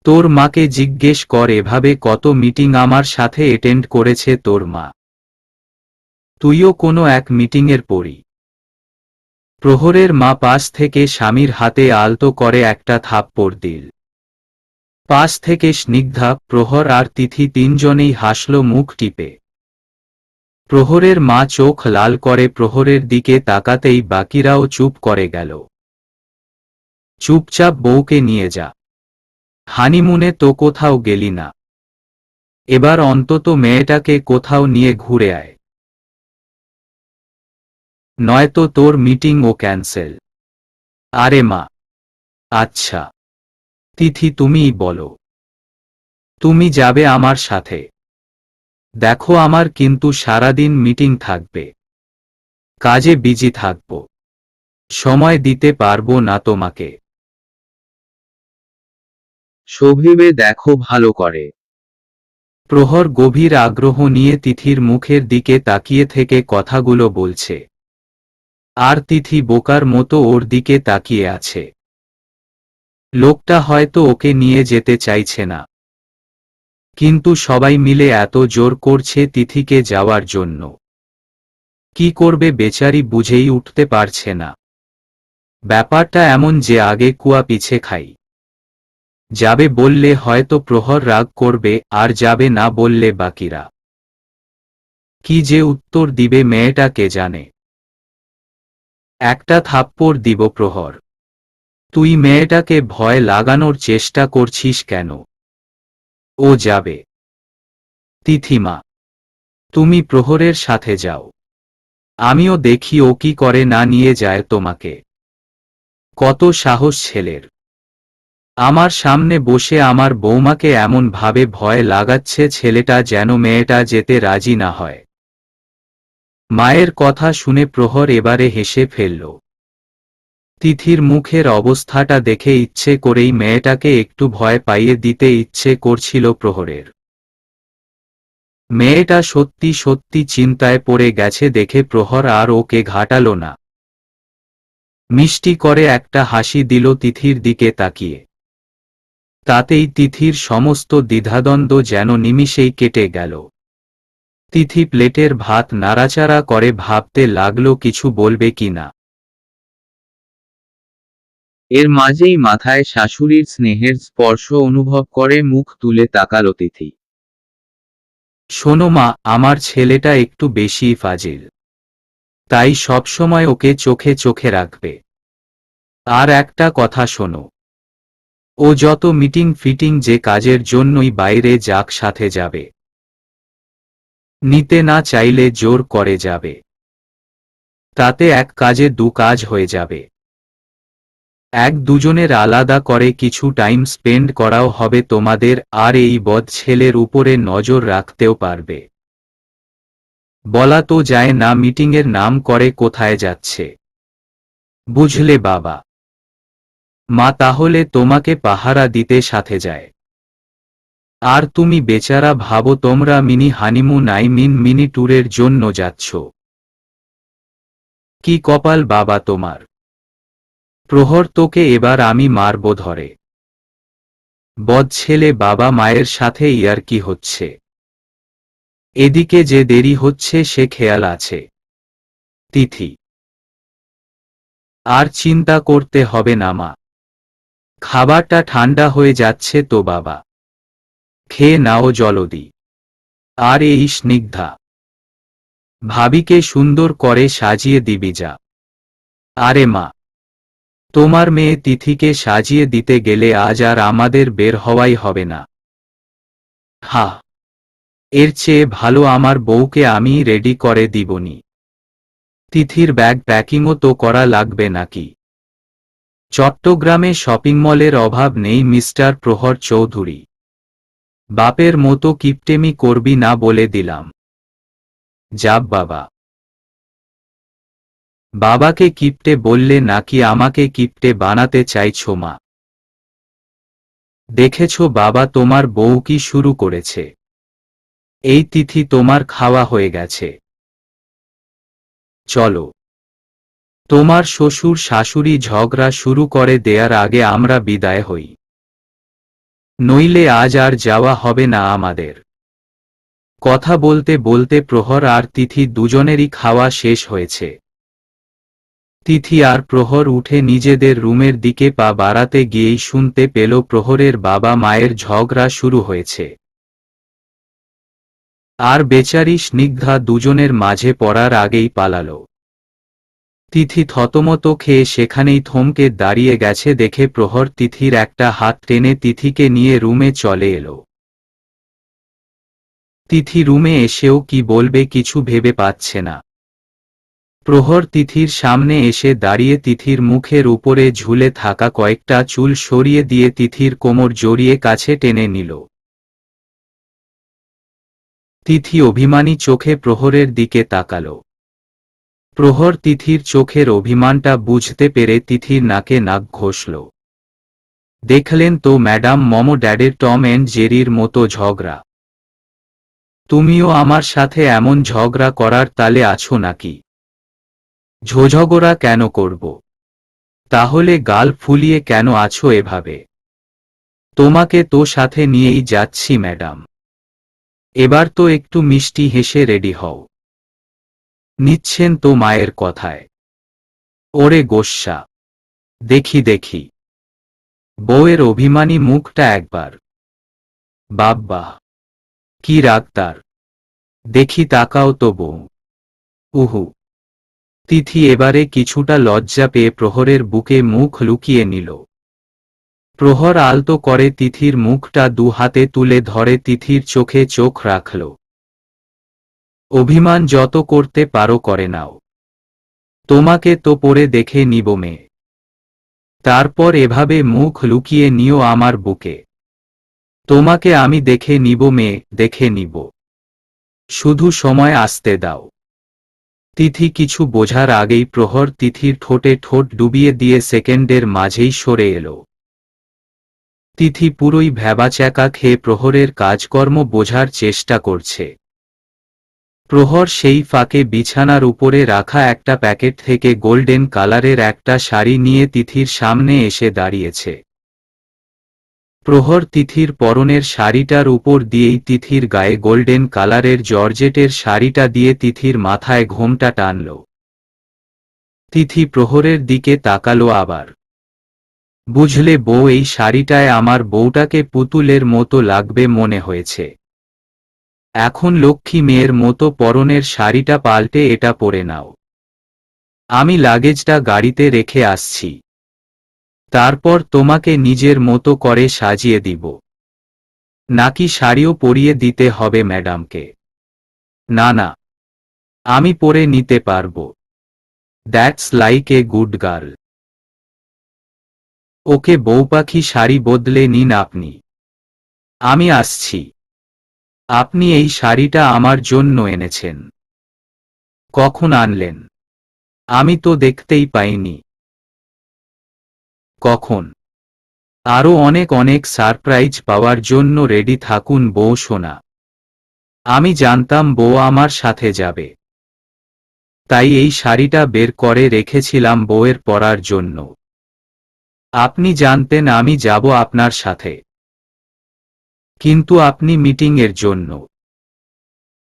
তোর মাকে জিজ্ঞেস কর এভাবে কত মিটিং আমার সাথে অ্যাটেন্ড করেছে তোর মা। তুইও কোনো এক মিটিংয়ের পড়ি। প্রহরের মা পাশ থেকে স্বামীর হাতে আলতো করে একটা থাপ্পড় দিল। পাশ থেকে স্নিগ্ধা, প্রহর আর তিথি তিনজনেই হাসল মুখ টিপে। প্রহরের মা চোখ লাল করে প্রহরের দিকে তাকাতেই বাকিরাও চুপ করে গেল। চুপচাপ বউকে নিয়ে যা, হানিমুনে তো কোথাও গেলি না, এবার অন্তত মেয়েটাকে কোথাও নিয়ে ঘুরে আয়, নয়তো তোর মিটিং ও ক্যান্সেল। আরে মা, আচ্ছা তিথি তুমিই বলো, তুমি যাবে আমার সাথে? দেখো আমার কিন্তু সারাদিন মিটিং থাকবে, কাজে বিজি থাকব, সময় দিতে পারবো না তোমাকে। শোভেবে দেখো ভালো করে। প্রহর গভীর আগ্রহ নিয়ে তিথির মুখের দিকে তাকিয়ে থেকে কথাগুলো বলছে। আর তিথি বোকার মতো ওর দিকে তাকিয়ে আছে। লোকটা হয়তো ওকে নিয়ে যেতে চাইছে না, কিন্তু সবাই মিলে এত জোর করছে তিথিকে যাওয়ার জন্য। কি করবে বেচারি বুঝেই উঠতে পারছে না। ব্যাপারটা এমন যে আগে কুয়া পিছে খাই। যাবে বললে হয়তো প্রহর রাগ করবে, আর যাবে না বললে বাকিরা কি যে উত্তর দিবে মেয়েটা কে জানে। একটা থাপ্পড় দিব প্রহর। তুই মেয়েটাকে ভয় লাগানোর চেষ্টা করছিস কেন? ও যাবে। তিথিমা, তুমি প্রহরের সাথে যাও, আমিও দেখি ও কি করে, না নিয়ে যায় তোমাকে। কত সাহস ছেলের! আমার সামনে বসে আমার বৌমাকে এমন ভাবে ভয় লাগাচ্ছে ছেলেটা, যেন মেয়েটা যেতে রাজি না হয়। মায়ের কথা শুনে প্রহর এবারে হেসে ফেলল। তিথির মুখের অবস্থাটা দেখে ইচ্ছে করেই মেয়েটাকে একটু ভয় পাইয়ে দিতে ইচ্ছে করছিল প্রহরের। মেয়েটা সত্যি সত্যি চিন্তায় পড়ে গেছে দেখে প্রহর আর ওকে ঘাটালো না। মিষ্টি করে একটা হাসি দিল তিথির দিকে তাকিয়ে। তাতেই তিথির সমস্ত দ্বিধাদ্বন্দ্ব যেন নিমিষেই কেটে গেল। তিথি প্লেটের ভাত নাড়াচাড়া করে ভাবতে লাগলো কিছু বলবে কিনা। এর মাঝেই মাথায় শাশুড়ির স্নেহের স্পর্শ অনুভব করে মুখ তুলে তাকালো তিথি। শোনো মা, আমার ছেলেটা একটু বেশি ফাজিল, তাই সবসময় ওকে চোখে চোখে রাখবে। আর একটা কথা শোনো, ও যত মিটিং ফিটিং যে কাজের জন্যই বাইরে যাক সাথে যাবে, নিতে না চাইলে জোর করে যাবে। তাতে এক কাজে দু কাজ হয়ে যাবে। এক দুজনের আলাদা করে কিছু টাইম স্পেন্ড করাও হবে তোমাদের, আর এই বদ ছেলের উপরে নজর রাখতেও পারবে। বলা তো যায় না মিটিংয়ের নাম করে কোথায় যাচ্ছে। বুঝলে বাবা? মা তাহলে তোমাকে পাহারা দিতে সাথে যায়। আর তুমি বেচারা ভাবো তোমরা মিনি হানিমুন মিনি ট্যুরের জন্য যাচ্ছ। কি কপাল বাবা তোমার। প্রহর, তোকে এবার আমি মারব ধরে। বদ ছেলে, বাবা মায়ের সাথে ইয়ার্কি হচ্ছে। এদিকে যে দেরি হচ্ছে সে খেয়াল আছে। তিথি: আর চিন্তা করতে হবে না মা, খাবারটা ঠান্ডা হয়ে যাচ্ছে তো বাবা, খেয়ে নাও জলদি। আর এই স্নিগ্ধা ভাবিকে সুন্দর করে সাজিয়ে দিবি যা। আরে মা, তোমার মেয়ে তিথিকে সাজিয়ে দিতে গেলে আজ আর আমাদের বের হওয়াই হবে না। হা, এর চেয়ে ভালো আমার বউকে আমি রেডি করে দিবনি। তিথির ব্যাগ প্যাকিংও তো করা লাগবে নাকি। চট্টগ্রামে শপিং মলের অভাব নেই মিস্টার প্রহর চৌধুরী। বাপের মতো কিপটেমি করবি না বলে দিলাম। যাব বাবা। বাবাকে কিপটে বললে নাকি আমাকে কিপটে বানাতে চাইছো মা? দেখেছো বাবা তোমার বউ কি শুরু করেছে। এই তিথি, তোমার খাওয়া হয়ে গেছে, চলো। তোমার শ্বশুর শাশুড়ি ঝগড়া শুরু করে দেয়ার আগে আমরা বিদায় হই, নইলে আজ আর যাওয়া হবে না আমাদের। কথা বলতে বলতে প্রহর আর তিথি দুজনেরই খাওয়া শেষ হয়েছে। তিথি আর প্রহর উঠে নিজেদের রুমের দিকে পা বাড়াতে গিয়েই শুনতে পেল প্রহরের বাবা মায়ের ঝগড়া শুরু হয়েছে। আর বেচারি স্নিগ্ধা দুজনের মাঝে পড়ার আগেই পালালো। তিথি থতমত খেয়ে সেখানেই থমকে দাঁড়িয়ে গেছে দেখে প্রহর তিথির একটা হাত টেনে তিথিকে নিয়ে রুমে চলে এলো। তিথি রুমে এসেও কি বলবে কিছু ভেবে পাচ্ছে না। প্রহর তিথির সামনে এসে দাঁড়িয়ে তিথির মুখের উপরে ঝুলে থাকা কয়েকটা চুল সরিয়ে দিয়ে তিথির কোমর জড়িয়ে কাছে টেনে নিল। তিথি অভিমানী চোখে প্রহরের দিকে তাকালো। প্রহর তিথির চোখের অভিমানটা বুঝতে পেরে তিথির নাকে নাক ঘষল। দেখলেন তো ম্যাডাম, মম ড্যাডের টম অ্যান্ড জেরির মতো ঝগড়া। তুমিও আমার সাথে এমন ঝগড়া করার তালে আছো নাকি? ঝগড়া কেন করব? তাহলে গাল ফুলিয়ে কেন আছো এভাবে? তোমাকে তো সাথে নিয়েই যাচ্ছি ম্যাডাম। এবার তো একটু মিষ্টি হেসে রেডি হও। নিচ্ছেন তো মায়ের কথায়? ওরে গোস্সা, দেখি দেখি বউয়ের অভিমানী মুখটা একবার। বাব্বা, কি রাগ তার, দেখি তাকাও তো বউ। উহু। তিথি এবারে কিছুটা লজ্জা পেয়ে প্রহরের বুকে মুখ লুকিয়ে নিল। প্রহর আলতো করে তিথির মুখটা দু হাতে তুলে ধরে তিথির চোখে চোখ রাখল। অভিমান যত করতে পারো করে নাও, তোমাকে তো পরে দেখে নিব মেয়ে। তারপর এভাবে মুখ লুকিয়ে নিও আমার বুকে। তোমাকে আমি দেখে নিব মেয়ে, দেখে নিব। শুধু সময় আসতে দাও। তিথি কিছু বোঝার আগেই প্রহর তিথির ঠোঁটে ঠোঁট ডুবিয়ে দিয়ে সেকেন্ডের মাঝেই সরে এলো। তিথি পুরোই ভ্যাবাচ্যাকা খেয়ে প্রহরের কাজকর্ম বোঝার চেষ্টা করছে। প্রহর সেই ফাঁকে বিছানার উপরে রাখা একটা প্যাকেট থেকে গোল্ডেন কালারের একটা শাড়ি নিয়ে তিথির সামনে এসে দাঁড়িয়েছে। প্রহর তিথির পরনের শাড়িটার উপর দিয়েই তিথির গায়ে গোল্ডেন কালারের জর্জেটের শাড়িটা দিয়ে তিথির মাথায় ঘোমটা টানল। তিথি প্রহরের দিকে তাকালো আবার। বুঝলে বউ, এই শাড়িটায় আমার বউটাকে পুতুলের মতো লাগবে মনে হয়েছে। এখন লক্ষ্মী মেয়ের মতো পরনের শাড়িটা পাল্টে এটা পরে নাও। আমি লাগেজটা গাড়িতে রেখে আসছি, তারপর তোমাকে নিজের মতো করে সাজিয়ে দিব। নাকি শাড়িও পরিয়ে দিতে হবে ম্যাডামকে? না না, আমি পরে নিতে পারবো। That's like a good girl. Okay বউপাখি, শাড়ি বদলে নিন আপনি। আমি আসছি। আপনি এই শাড়িটা আমার জন্য এনেছেন। কখন আনলেন? আমি তো দেখতেই পাইনি। কখন? আরও অনেক অনেক সারপ্রাইজ পাওয়ার জন্য রেডি থাকুন বউ সোনা। আমি জানতাম বউ আমার সাথে যাবে, তাই এই শাড়িটা বের করে রেখেছিলাম বউয়ের পরার জন্য। আপনি জানতেন আমি যাব আপনার সাথে, কিন্তু আপনি মিটিংয়ের জন্য।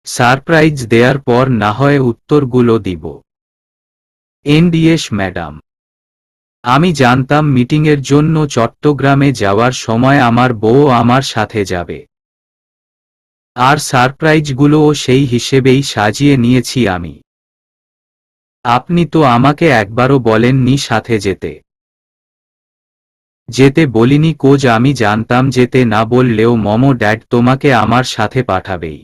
সারপ্রাইজ দেওয়ার পর না হয় উত্তরগুলো দিব। এনডিএস ম্যাডাম, আমি জানতাম মিটিংয়ের জন্য চট্টগ্রামে যাওয়ার সময় আমার বউ আমার সাথে যাবে, আর সারপ্রাইজগুলোও সেই হিসেবেই সাজিয়ে নিয়েছি আমি। আপনি তো আমাকে একবারও বলেননি সাথে যেতে। যেতে বলিনি কোজ, আমি জানতাম যেতে না বললেও মম ড্যাড তোমাকে আমার সাথে পাঠাবেই।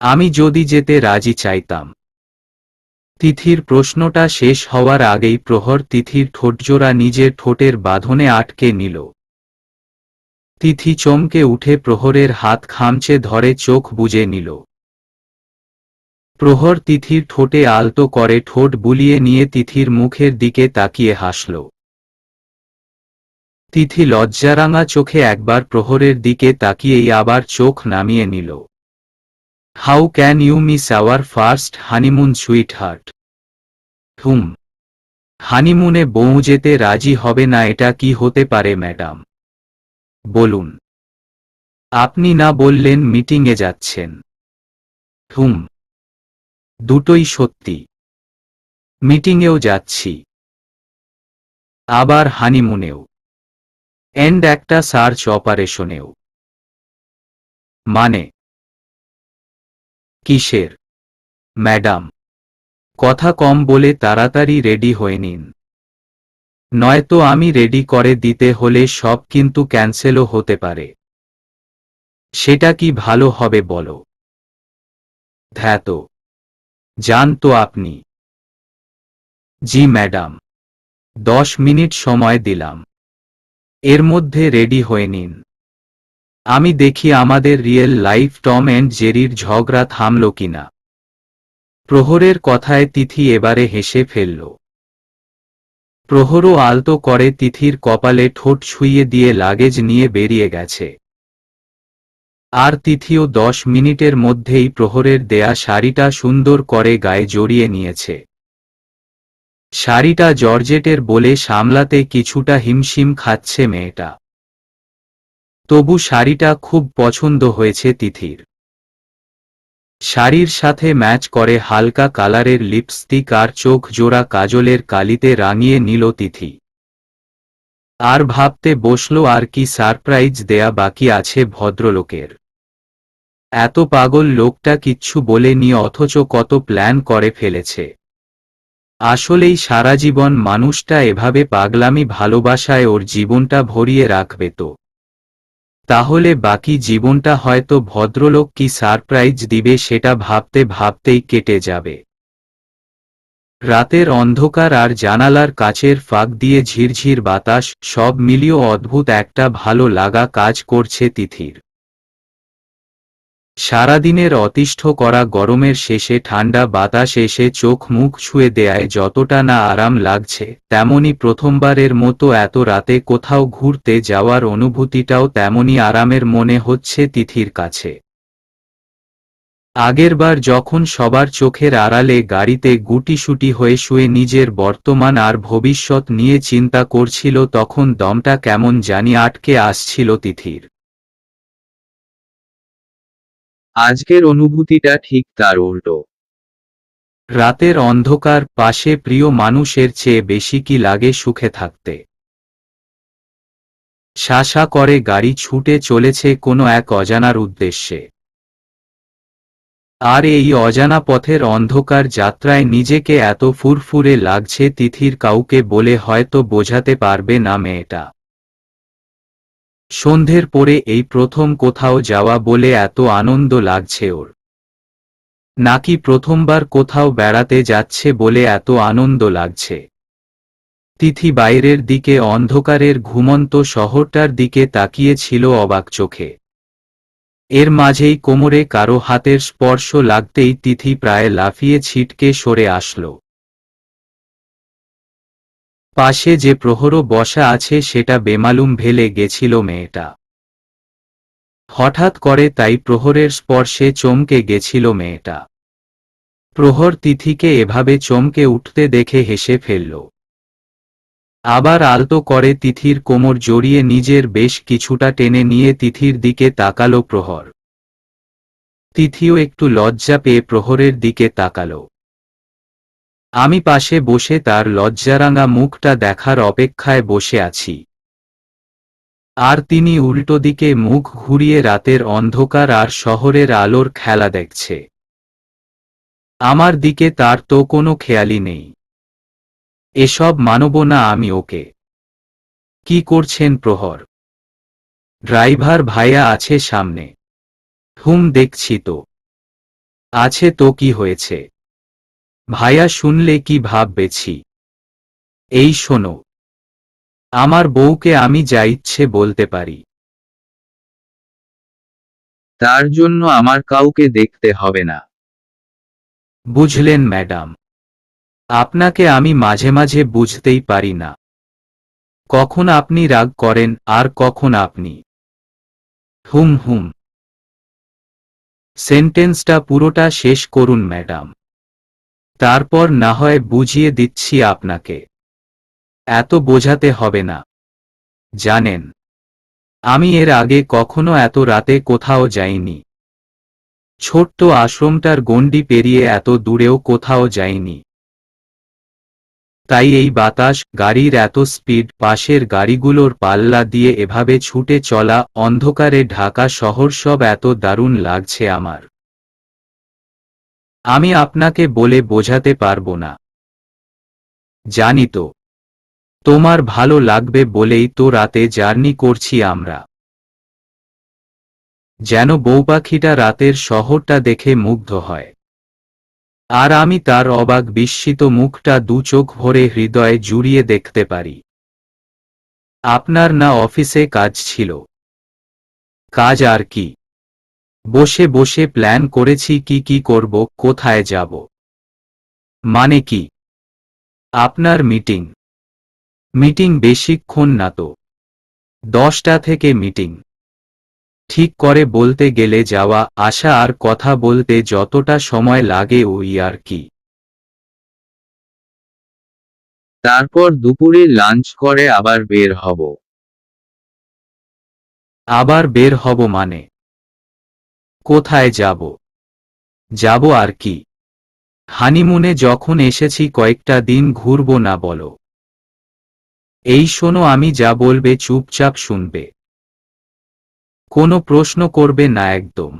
আমি যদি যেতে রাজি চাইতাম। তিথির প্রশ্নটা শেষ হওয়ার আগেই প্রহর তিথির ঠোঁটজোড়া নিজের ঠোঁটের বাঁধনে আটকে নিল। তিথি চমকে উঠে প্রহরের হাত খামচে ধরে চোখ বুজে নিল। প্রহর তিথির ঠোঁটে আলতো করে ঠোঁট বুলিয়ে নিয়ে তিথির মুখের দিকে তাকিয়ে হাসল। তিথি লজ্জারাঙা চোখে একবার প্রহরের দিকে তাকিয়েই আবার চোখ নামিয়ে নিল। How can you miss our first honeymoon sweetheart? হানিমুনে বউ যেতে রাজি হবে না, এটা কি হতে পারে ম্যাডাম? বলুন। আপনি না বললেন মিটিংয়ে যাচ্ছেন। দুটোই সত্যি। মিটিংয়েও যাচ্ছি, আবার হানিমুনেও, এন্ড একটা সার্চ অপারেশনেও। মানে? কিসের? ম্যাডাম, কথা কম বলে তাড়াতাড়ি রেডি হয়ে নিন, নয়তো আমি রেডি করে দিতে হলে সব কিন্তু ক্যান্সেলও হতে পারে। সেটা কি ভালো হবে বলো? ধ্যাত, যান তো আপনি। জি ম্যাডাম, 10 মিনিট সময় দিলাম, এর মধ্যে রেডি হয়ে নিন। আমি দেখি আমাদের রিয়েল লাইফ টম অ্যান্ড জেরির ঝগড়া থামল কিনা। প্রহরের কথায় তিথি এবারে হেসে ফেলল। প্রহরও আলতো করে তিথির কপালে ঠোঁট ছুঁয়ে দিয়ে লাগেজ নিয়ে বেরিয়ে গেছে। আর তিথিও 10 মিনিটের মধ্যেই প্রহরের দেয়া শাড়িটা সুন্দর করে গায়ে জড়িয়ে নিয়েছে। শাড়িটা জর্জেটের বলে সামলাতে কিছুটা হিমশিম খাচ্ছে মেয়েটা, তবু শাড়িটা খুব পছন্দ হয়েছে তিথির। শাড়ির সাথে ম্যাচ করে হালকা কালারের লিপস্টিক আর চোখ জোড়া কাজলের কালিতে রাঙিয়ে নিল তিথি। আর ভাবতে বসল আর কি সারপ্রাইজ দেয়া বাকি আছে ভদ্রলোকের। এত পাগল লোকটা কিচ্ছু বলেনি, অথচ কত প্ল্যান করে ফেলেছে। আসলেই সারা জীবন মানুষটা এভাবে পাগলামি ভালোবাসায় ওর জীবনটা ভরিয়ে রাখবে তো। তাহলে বাকি জীবনটা হয়তো ভদ্রলোক কি সারপ্রাইজ দিবে সেটা ভাবতে ভাবতেই কেটে যাবে। রাতের অন্ধকার আর জানালার কাচের ফাঁক দিয়ে ঝিরঝির বাতাস, সব মিলিয়ে অদ্ভুত একটা ভালো লাগা কাজ করছে তিথির। সারাদিনের অতিষ্ঠ করা গরমের শেষে ঠান্ডা বাতাস এসে চোখ মুখ ছুঁয়ে দেয়ায় যতটা না আরাম লাগছে, তেমনি প্রথমবারের মতো এত রাতে কোথাও ঘুরতে যাওয়ার অনুভূতিটাও তেমনি আরামের মনে হচ্ছে তিথির কাছে। আগেরবার যখন সবার চোখের আড়ালে গাড়িতে গুটিসুটি হয়ে শুয়ে নিজের বর্তমান আর ভবিষ্যৎ নিয়ে চিন্তা করছিল তখন দমটা কেমন জানি আটকে আসছিল তিথির। আজকের অনুভূতিটা ঠিক তার উল্টো। রাতের অন্ধকার, পাশে প্রিয় মানুষের চেয়ে বেশি কি লাগে সুখে থাকতে। শাসা করে গাড়ি ছুটে চলেছে কোনো এক অজানার উদ্দেশ্যে। আর এই অজানা পথের অন্ধকার যাত্রায় নিজেকে এত ফুরফুরে লাগছে তিথির কাউকে বলে হয়তো বোঝাতে পারবে না মেয়েটা। সন্ধ্যের পরে এই প্রথম কোথাও যাওয়া বলে এত আনন্দ লাগছে ওর। নাকি প্রথমবার কোথাও বেড়াতে যাচ্ছে বলে এত আনন্দ লাগছে। তিথি বাইরের দিকে অন্ধকারের ঘুমন্ত শহরটার দিকে তাকিয়েছিল অবাক চোখে। এর মাঝেই কোমরে কারো হাতের স্পর্শ লাগতেই তিথি প্রায় লাফিয়ে ছিটকে সরে আসল। পাশে যে প্রহরও বসা আছে সেটা বেমালুম ভেলে গেছিল মেয়েটা। হঠাৎ করে তাই প্রহরের স্পর্শে চমকে গেছিল মেয়েটা। প্রহর তিথিকে এভাবে চমকে উঠতে দেখে হেসে ফেলল। আবার আলতো করে তিথির কোমর জড়িয়ে নিজের বেশ কিছুটা টেনে নিয়ে তিথির দিকে তাকালো প্রহর। তিথিও একটু লজ্জা পেয়ে প্রহরের দিকে তাকালো। আমি পাশে বসে তার লজ্জারাঙা মুখটা দেখার অপেক্ষায় বসে আছি। আর তিনি উল্টো দিকে মুখ ঘুরিয়ে রাতের অন্ধকার আর শহরের আলোর খেলা দেখছে। আমার দিকে তার তো কোনো খেয়ালই নেই। এসব মানব না আমি ওকে। কি করছেন প্রহর? ড্রাইভার ভাইয়া আছে সামনে। দেখছি তো। আছে তো কি হয়েছে? ভাইয়া শুনলে কি ভাববেছি? এই শোনো, আমার বউকে আমি যা ইচ্ছে বলতে পারি। তার জন্য আমার কাউকে দেখতে হবে না। বুঝলেন ম্যাডাম? আপনাকে আমি মাঝে মাঝে বুঝতেই পারি না। কখন আপনি রাগ করেন আর কখন আপনি হুম। সেন্টেন্সটা পুরোটা শেষ করুন ম্যাডাম, তারপর না হয় বুঝিয়ে দিচ্ছি আপনাকে। এত বোঝাতে হবে না। জানেন, আমি এর আগে কখনো এত রাতে কোথাও যাইনি। ছোট্ট আশ্রমটার গণ্ডি পেরিয়ে এত দূরেও কোথাও যাইনি। তাই এই বাতাস, গাড়ির এত স্পিড, পাশের গাড়িগুলোর পাল্লা দিয়ে এভাবে ছুটে চলা, অন্ধকারে ঢাকা শহর সব এত দারুণ লাগছে আমার। আমি আপনাকে বলে বোঝাতে পারবো না। জানি তো, তোমার ভালো লাগবে বলেই তো রাতে জার্নি করছি আমরা। যেন বউপাখিটা রাতের শহরটা দেখে মুগ্ধ হয়। আর আমি তার অবাক বিস্মিত মুখটা দু চোখ ভরে হৃদয়ে জুড়িয়ে দেখতে পারি। আপনার না অফিসে কাজ ছিল? কাজ আর কি, বসে বসে প্ল্যান করেছি কি করব, কোথায় যাব। মানে কি? আপনার মিটিং? মিটিং বেশিক্ষণ না তো, 10টা থেকে মিটিং। ঠিক করে বলতে গেলে যাওয়া আসা আর কথা বলতে যতটা সময় লাগে ওই আর কি। তারপর দুপুরে লাঞ্চ করে আবার বের হব। আবার বের হব মানে? কোথায় যাব? যাব আর কি, হানিমুনে যখন এসেছি কয়েকটা দিন ঘুরবো না বলো? এই শোনো, আমি যা বলবে চুপচাপ শুনবে। কোনো প্রশ্ন করবে না একদম,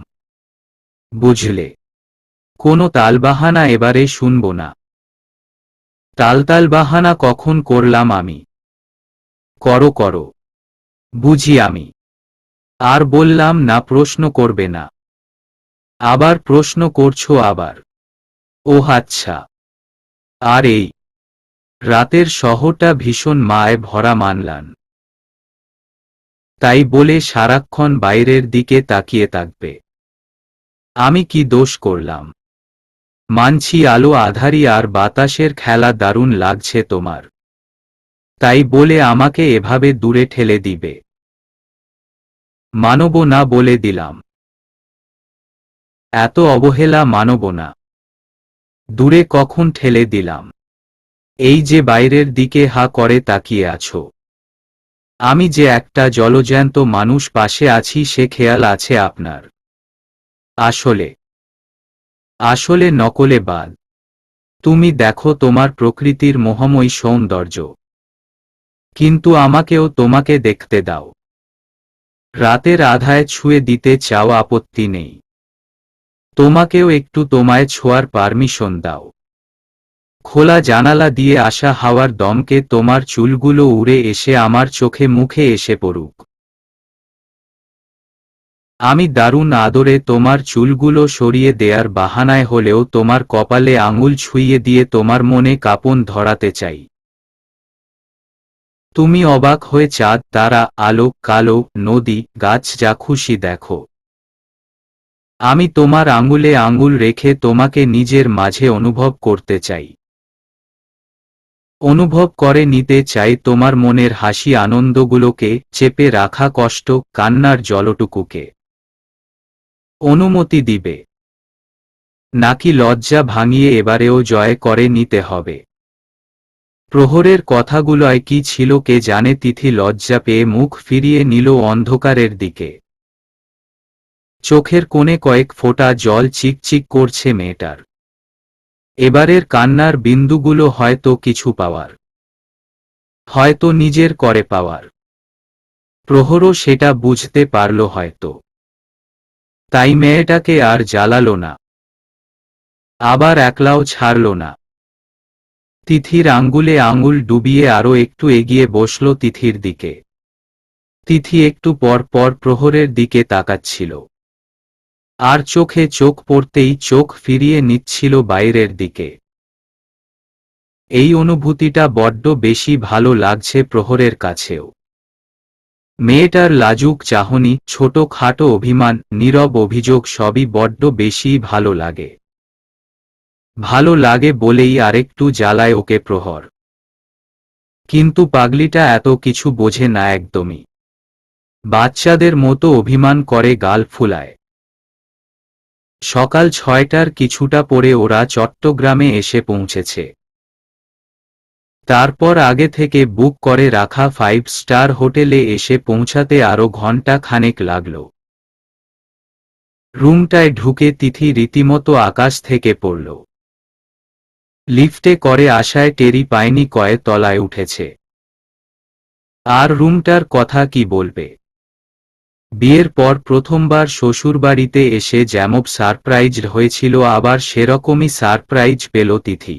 বুঝলে? কোনো তালবাহানা এবারে শুনবো না। তালবাহানা কখন করলাম আমি? করো, বুঝি আমি। আর বললাম না প্রশ্ন করবে না, আবার প্রশ্ন করছো আবার। ওহ আচ্ছা। আর এই রাতের শহরটা ভীষণ মায়ে ভরা মানলাম, তাই বলে সারাক্ষণ বাইরের দিকে তাকিয়ে থাকবে? আমি কি দোষ করলাম? মানছি আলো আঁধারি আর বাতাসের খেলা দারুণ লাগছে তোমার, তাই বলে আমাকে এভাবে দূরে ঠেলে দিবে? মানব না বলে দিলাম। এত অবহেলা মানব না। দূরে কখন ঠেলে দিলাম। এই যে বাইরের দিকে হা করে তাকিয়ে আছো। আমি যে একটা জলজ্যান্ত মানুষ পাশে আছি সে খেয়াল আছে আপনার? আসলে আসলে নকলে বাদ। তুমি দেখো তোমার প্রকৃতির মোহময়ী সৌন্দর্য, কিন্তু আমাকেও তোমাকে দেখতে দাও। রাতের আধায় ছুঁয়ে দিতে চাও, আপত্তি নেই। তোমাকেও একটু তোমায় ছোঁয়ার পারমিশন দাও। খোলা জানালা দিয়ে আসা হাওয়ার দমকে তোমার চুলগুলো উড়ে এসে আমার চোখে মুখে এসে পড়ুক। আমি দারুণ আদরে তোমার চুলগুলো সরিয়ে দেয়ার বাহানায় হলেও তোমার কপালে আঙুল ছুঁইয়ে দিয়ে তোমার মনে কাঁপন ধরাতে চাই। তুমি অবাক হয়ে চাঁদ, তারা, আলো, কালো, নদী, গাছ যা খুশি দেখো। আমি তোমার আঙুলে আঙুল রেখে তোমাকে নিজের মাঝে অনুভব করতে চাই। অনুভব করে নিতে চাই তোমার মনের হাসি, আনন্দগুলোকে, চেপে রাখা কষ্ট, কান্নার জলটুকুকে। অনুমতি দিবে নাকি লজ্জা ভাঙিয়ে এবারেও জয় করে নিতে হবে? প্রহরের কথাগুলোয় কি ছিল কে জানে। তিথি লজ্জা পেয়ে মুখ ফিরিয়ে নিল অন্ধকারের দিকে। চোখের কোণে কয়েক ফোঁটা জল চিকচিক করছে মেয়েটার। এবারের কান্নার বিন্দুগুলো হয়তো কিছু পাওয়ার, হয়তো নিজের করে পাওয়ার। প্রহরও সেটা বুঝতে পারল হয়তো, তাই মেয়েটাকে আর জ্বালালো না, আবার একলাও ছাড়ল না। তিথির আঙ্গুলে আঙুল ডুবিয়ে আরো একটু এগিয়ে বসল তিথির দিকে। তিথি একটু পর পর প্রহরের দিকে তাকাচ্ছিল, আর চোখে চোখ পড়তেই চোখ ফিরিয়ে নিচ্ছিল বাইরের দিকে। এই অনুভূতিটা বড্ড বেশি ভালো লাগছে প্রহরের কাছেও। মেয়েটার লাজুক চাহনি, ছোট খাটো অভিমান, নীরব অভিযোগ সবই বড্ড বেশি ভালো লাগে। ভালো লাগে বলেই আরেকটু জ্বালায় ওকে প্রহর। কিন্তু পাগলিটা এত কিছু বোঝে না একদমই। বাচ্চাদের মতো অভিমান করে, গাল ফুলায়। সকাল 6টার কিছুটা পরে ওরা চট্টগ্রামে এসে পৌঁছেছে। তারপর আগে থেকে বুক করে রাখা 5 স্টার হোটেলে এসে পৌঁছাতে আরো ঘন্টা খানেক লাগল। রুমটায় ঢুকে তিথি রীতিমতো আকাশ থেকে পড়ল। লিফটে করে আসায় টেরি পায়নি কয় তলায় উঠেছে। আর রুমটার কথা কি বলবে। বিয়ের পর প্রথমবার শ্বশুরবাড়িতে এসে যেমন সারপ্রাইজড হয়েছিল, আবার সেরকমই সারপ্রাইজ পেল তিথি।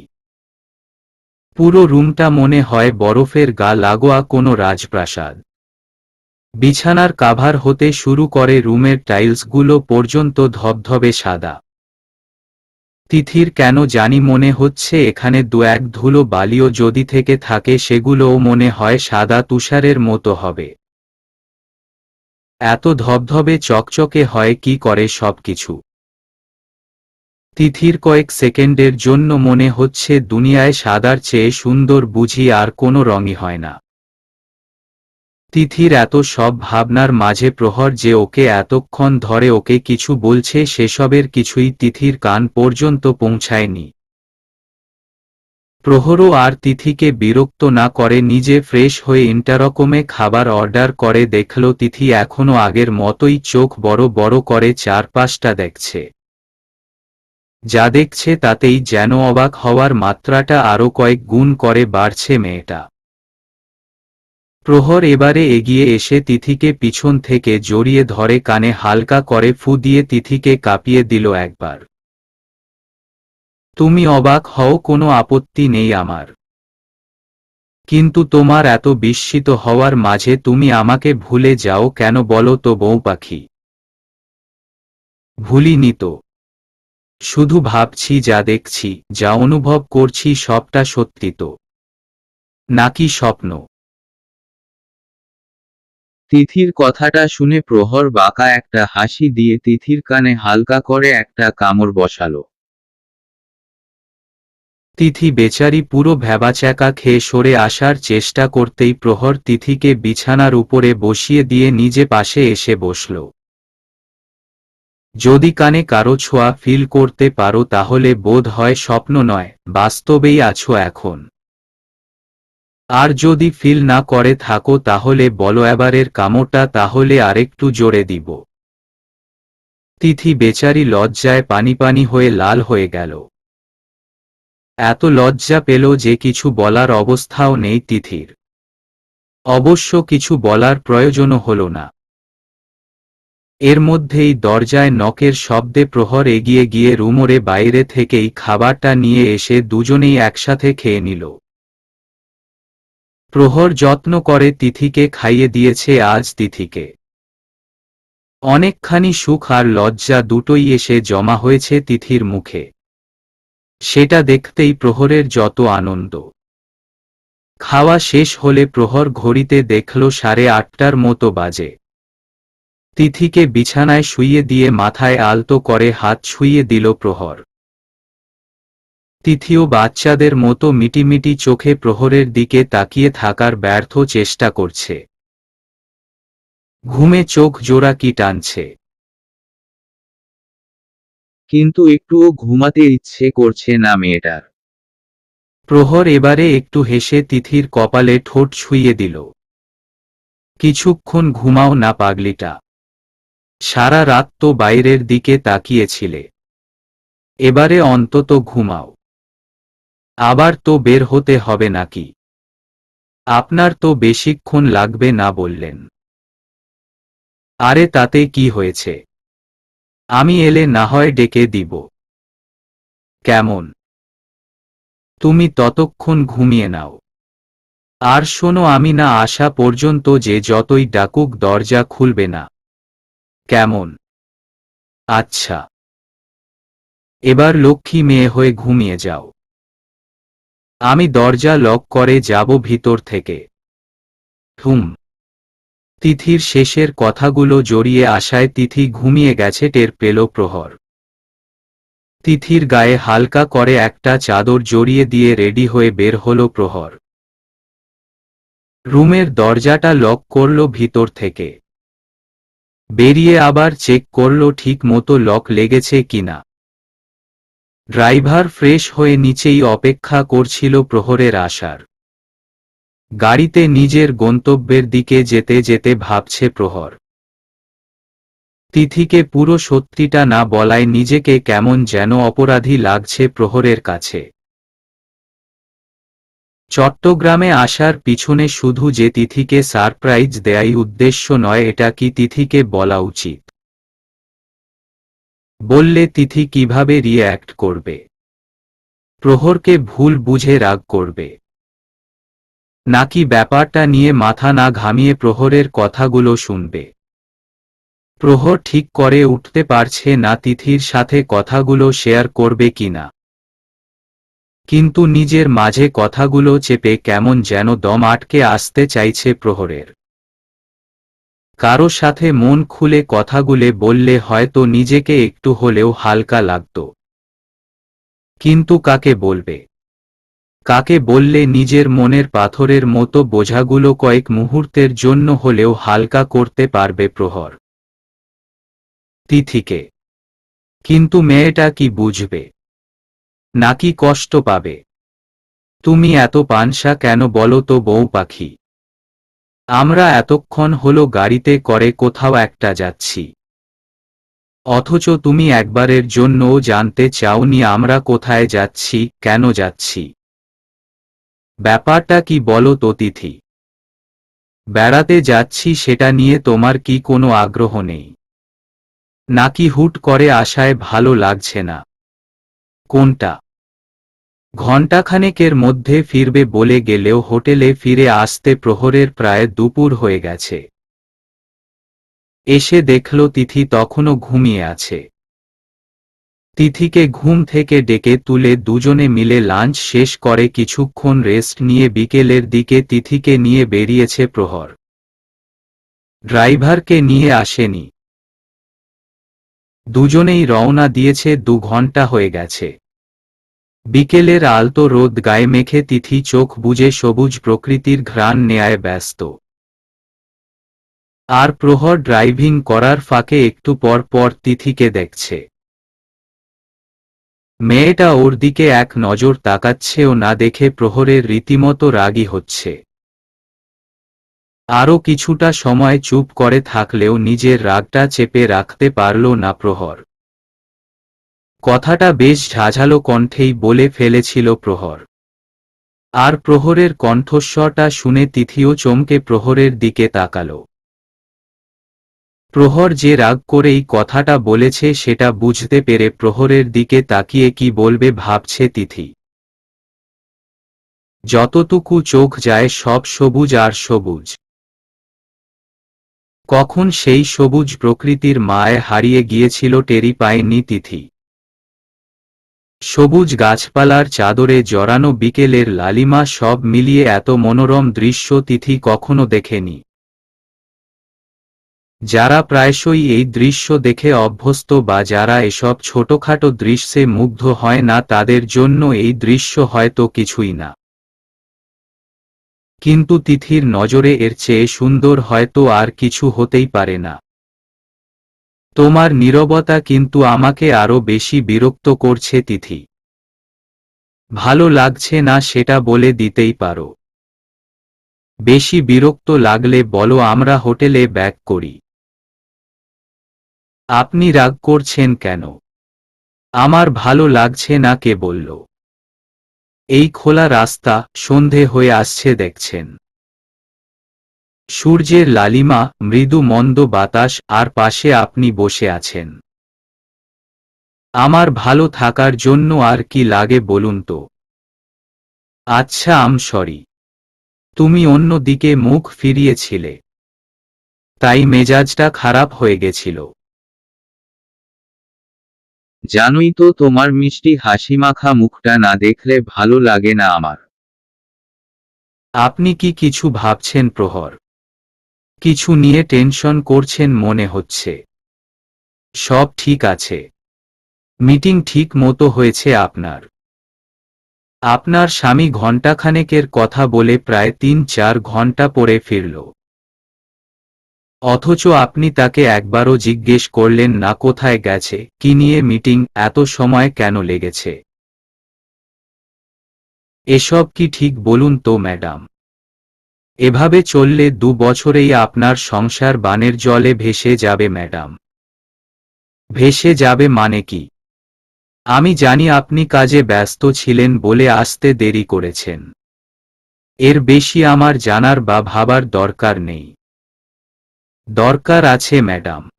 পুরো রুমটা মনে হয় বরফের গা লাগোয়া কোনো রাজপ্রাসাদ। বিছানার কাভার হতে শুরু করে রুমের টাইলসগুলো পর্যন্ত ধবধবে সাদা। তিথির কেন জানি মনে হচ্ছে এখানে দু এক ধুলো বালিও যদি থেকে থাকে সেগুলোও মনে হয় সাদা তুষারের মতো হবে। এত ধবধবে চকচকে হয় কি করে সবকিছু। তিথির কয়েক সেকেন্ডের জন্য মনে হচ্ছে দুনিয়ায় সাদার চেয়ে সুন্দর বুঝি আর কোনো রঙই হয় না। তিথির এত সব ভাবনার মাঝে প্রহর যে ওকে এতক্ষণ ধরে ওকে কিছু বলছে সেসবের কিছুই তিথির কান পর্যন্ত পৌঁছায়নি। প্রহরও আর তিথিকে বিরক্ত না করে নিজে ফ্রেশ হয়ে ইন্টারকমে খাবার অর্ডার করে। দেখল তিথি এখনো আগের মতোই চোখ বড় বড় করে চারপাশটা দেখছে। যা দেখছে তাতেই যেন অবাক হওয়ার মাত্রাটা আরো কয়েক গুণ করে বাড়ছে মেয়েটা। প্রহর এবারে এগিয়ে এসে তিথিকে পিছন থেকে জড়িয়ে ধরে কানে হালকা করে ফু দিয়ে তিথিকে কাঁপিয়ে দিল একবার। তুমি অবাক হও, কোনো আপত্তি নেই আমার। কিন্তু তোমার এত বিস্মিত হওয়ার মাঝে তুমি আমাকে ভুলে যাও কেন বলো তো বউ পাখি? ভুলিনি তো। শুধু ভাবছি, যা দেখছি, যা অনুভব করছি সবটা সত্যি তো, নাকি স্বপ্ন? তিথির কথাটা শুনে প্রহর বাঁকা একটা হাসি দিয়ে তিথির কানে হালকা করে একটা কামড় বসালো। তিথি বেচারি পুরো ভ্যাবাচ্যাকা খেয়ে সরে আসার চেষ্টা করতেই প্রহর তিথিকে বিছানার উপরে বসিয়ে দিয়ে নিজে পাশে এসে বসল। যদি কানে কারো ছোঁয়া ফিল করতে পারো তাহলে বোধ হয় স্বপ্ন নয়, বাস্তবেই আছো এখন। আর যদি ফিল না করে থাকো তাহলে বলো এবারের কামড়টা তাহলে আরেকটু জোরে দিব। তিথি বেচারি লজ্জায় পানি পানি হয়ে লাল হয়ে গেল। এত লজ্জা পেল যে কিছু বলার অবস্থাও নেই তিথির। অবশ্য কিছু বলার প্রয়োজনও হল না। এর মধ্যেই দরজায় নকের শব্দে প্রহর এগিয়ে গিয়ে রুমোরে বাইরে থেকেই খাবারটা নিয়ে এসে দুজনেই একসাথে খেয়ে নিল। প্রহর যত্ন করে তিথিকে খাইয়ে দিয়েছে আজ তিথিকে। অনেকখানি সুখ আর লজ্জা দুটোই এসে জমা হয়েছে তিথির মুখে। সেটা দেখতেই প্রহরের যত আনন্দ। খাওয়া শেষ হলে প্রহর ঘড়িতে দেখল 8:30টার মতো বাজে। তিথিকে বিছানায় শুইয়ে দিয়ে মাথায় আলতো করে হাত ছুঁয়ে দিল প্রহর। তিথিও বাচ্চাদের মতো মিটিমিটি চোখে প্রহরের দিকে তাকিয়ে থাকার ব্যর্থ চেষ্টা করছে। ঘুমে চোখ জোড়া কি টানছে। কিন্তু একটুও ঘুমাতে ইচ্ছে করছে না মেয়েটার। প্রহর এবারে একটু হেসে তিথির কপালে ঠোঁট ছুঁয়ে দিল। কিছুক্ষণ ঘুমাও না পাগলিটা। সারা রাত তো বাইরের দিকে তাকিয়েছিলে। এবারে অন্তত ঘুমাও। আবার তো বের হতে হবে নাকি? আপনার তো বেশিক্ষণ লাগবে না বললেন। আরে তাতে কি হয়েছে? আমি এলে না হয় ডেকে দিব। কেমন? তুমি ততক্ষণ ঘুমিয়ে নাও। আর শোনো, আমি না আসা পর্যন্ত যে যতই ডাকুক দরজা খুলবে না। কেমন? আচ্ছা। এবার লক্ষ্মী মেয়ে হয়ে ঘুমিয়ে যাও। আমি দরজা লক করে যাব ভিতর থেকে। হুম। তিথির শেষের কথাগুলো জড়িয়ে আসায় তিথি ঘুমিয়ে গেছে টের পেল প্রহর। তিথির গায়ে হালকা করে একটা চাদর জড়িয়ে দিয়ে রেডি হয়ে বের হলো প্রহর। রুমের দরজাটা লক করল ভিতর থেকে। বেরিয়ে আবার চেক করল ঠিক মতো লক লেগেছে কিনা। ড্রাইভার ফ্রেশ হয়ে নিচেই অপেক্ষা করছিল প্রহরের আসার। গাড়িতে নিজের গন্তব্যের দিকে যেতে যেতে ভাবছে প্রহর। তিথিকে পুরো সত্যিটা না বলায় নিজেকে কেমন যেন অপরাধী লাগছে প্রহরের কাছে। চট্টগ্রামে আসার পিছনে শুধু যে তিথিকে সারপ্রাইজ দেয়াই উদ্দেশ্য নয়, এটা কি তিথিকে বলা উচিত? বললে তিথি কিভাবে রিঅ্যাক্ট করবে? প্রহরকে ভুল বুঝে রাগ করবে? নাকি ব্যাপারটা নিয়ে মাথা না ঘামিয়ে প্রহরের কথাগুলো শুনবে? প্রহর ঠিক করে উঠতে পারছে না তিথির সাথে কথাগুলো শেয়ার করবে কিনা। কিন্তু নিজের মাঝে কথাগুলো চেপে কেমন যেন দম আটকে আসতে চাইছে প্রহরের। কারো সাথে মন খুলে কথাগুলো বললে হয়তো নিজেকে একটু হলেও হালকা লাগত। কিন্তু কাকে বলবে? কাকে বললে নিজের মনের পাথরের মতো বোঝাগুলো কয়েক মুহূর্তের জন্য হলেও হালকা করতে পারবে প্রহর? তিথিকে। কিন্তু মেয়েটা কি বুঝবে? নাকি কষ্ট পাবে? তুমি এত পানসা কেন বলো তো বউ পাখি? আমরা এতক্ষণ হলো গাড়িতে করে কোথাও একটা যাচ্ছি, অথচ তুমি একবারের জন্যও জানতে চাওনি আমরা কোথায় যাচ্ছি, কেন যাচ্ছি। ব্যাপারটা কি বলো তো তিথি? বেড়াতে যাচ্ছি সেটা নিয়ে তোমার কি কোনো আগ্রহ নেই? নাকি হুট করে আসায় ভালো লাগছে না? কোনটা? ঘণ্টাখানেকের মধ্যে ফিরবে বলে গেলেও হোটেলে ফিরে আসতে প্রহরের প্রায় দুপুর হয়ে গেছে। এসে দেখল তিথি তখনও ঘুমিয়ে আছে। তিথিকে ঘুম থেকে ডেকে তুলে দুজনে মিলে লাঞ্চ শেষ করে কিছুক্ষণ রেস্ট নিয়ে বিকেলের দিকে তিথিকে নিয়ে বেরিয়েছে প্রহর। ড্রাইভারকে নিয়ে আসেনি। দুজনেই রওনা দিয়েছে, 2 ঘন্টা হয়ে গেছে। বিকেলের আলতো রোদ গায়ে মেখে তিথি চোখ বুজে সবুজ প্রকৃতির ঘ্রাণ নেয়ায় ব্যস্ত। আর প্রহর ড্রাইভিং করার ফাঁকে একটু পর পর তিথিকে দেখছে। মেয়েটা ওর দিকে এক নজর তাকাচ্ছেও না দেখে প্রহরের রীতিমতো রাগী হচ্ছে। আরও কিছুটা সময় চুপ করে থাকলেও নিজের রাগটা চেপে রাখতে পারল না প্রহর। কথাটা বেশ ঝাঝালো কণ্ঠেই বলে ফেলেছিল প্রহর। আর প্রহরের কণ্ঠস্বরটা শুনে তিথিও চমকে প্রহরের দিকে তাকালো। প্রহর যে রাগ করেই কথাটা বলেছে সেটা বুঝতে পেরে প্রহরের দিকে তাকিয়ে কি বলবে ভাবছে তিথি। যতটুকু চোখ যায় সব সবুজ আর সবুজ। কখন সেই সবুজ প্রকৃতির মায় হারিয়ে গিয়েছিল টেরি পায়নি তিথি। সবুজ গাছপালার চাদরে জড়ানো বিকেলের লালিমা সব মিলিয়ে এত মনোরম দৃশ্য তিথি কখনো দেখেনি। যারা প্রায়শই এই দৃশ্য দেখে অভ্যস্ত বা যারা এসব ছোটখাটো দৃশ্যে মুগ্ধ হয় না তাদের জন্য এই দৃশ্য হয়তো কিছুই না। কিন্তু তিথির নজরে এর চেয়ে সুন্দর হয়তো আর কিছু হতেই পারে না। তোমার নীরবতা কিন্তু আমাকে আরো বেশি বিরক্ত করছে তিথি। ভালো লাগছে না সেটা বলে দিতেই পারো। বেশি বিরক্ত লাগলে বলো, আমরা হোটেলে ব্যাক করি। আপনি রাগ করছেন কেন? আমার ভালো লাগছে না কে বলল? এই খোলা রাস্তা, সন্ধে হয়ে আসছে দেখছেন। সূর্যের লালিমা, মৃদু মন্দ বাতাস, আর পাশে আপনি বসে আছেন। আমার ভালো থাকার জন্য আর কি লাগে বলুন তো? আচ্ছা, সরি। তুমি অন্য দিকে মুখ ফিরিয়েছিলে, তাই মেজাজটা খারাপ হয়ে গেছিল। জানোই তো তোমার মিষ্টি হাসিমাখা মুখটা না দেখলে ভালো লাগে না আমার। আপনি কি কিছু ভাবছেন প্রহর? কিছু নিয়ে টেনশন করছেন মনে হচ্ছে। সব ঠিক আছে। মিটিং ঠিক মতো হয়েছে আপনার? আপনার স্বামী ঘণ্টাখানেকের কথা বলে প্রায় ৩-৪ ঘণ্টা পরে ফিরল। অথচ আপনি তাকে একবারও জিজ্ঞেস করলেন না কোথায় গেছে, কি নিয়ে মিটিং, এত সময় কেন লেগেছে। এসব কি ঠিক বলুন তো ম্যাডাম? এভাবে চললে ২ বছরেই আপনার সংসার বানের জলে ভেসে যাবে ম্যাডাম। ভেসে যাবে মানে কি? আমি জানি আপনি কাজে ব্যস্ত ছিলেন বলে আসতে দেরি করেছেন। এর বেশি আমার জানার বা ভাবার দরকার নেই। দরকার আছে ম্যাডাম।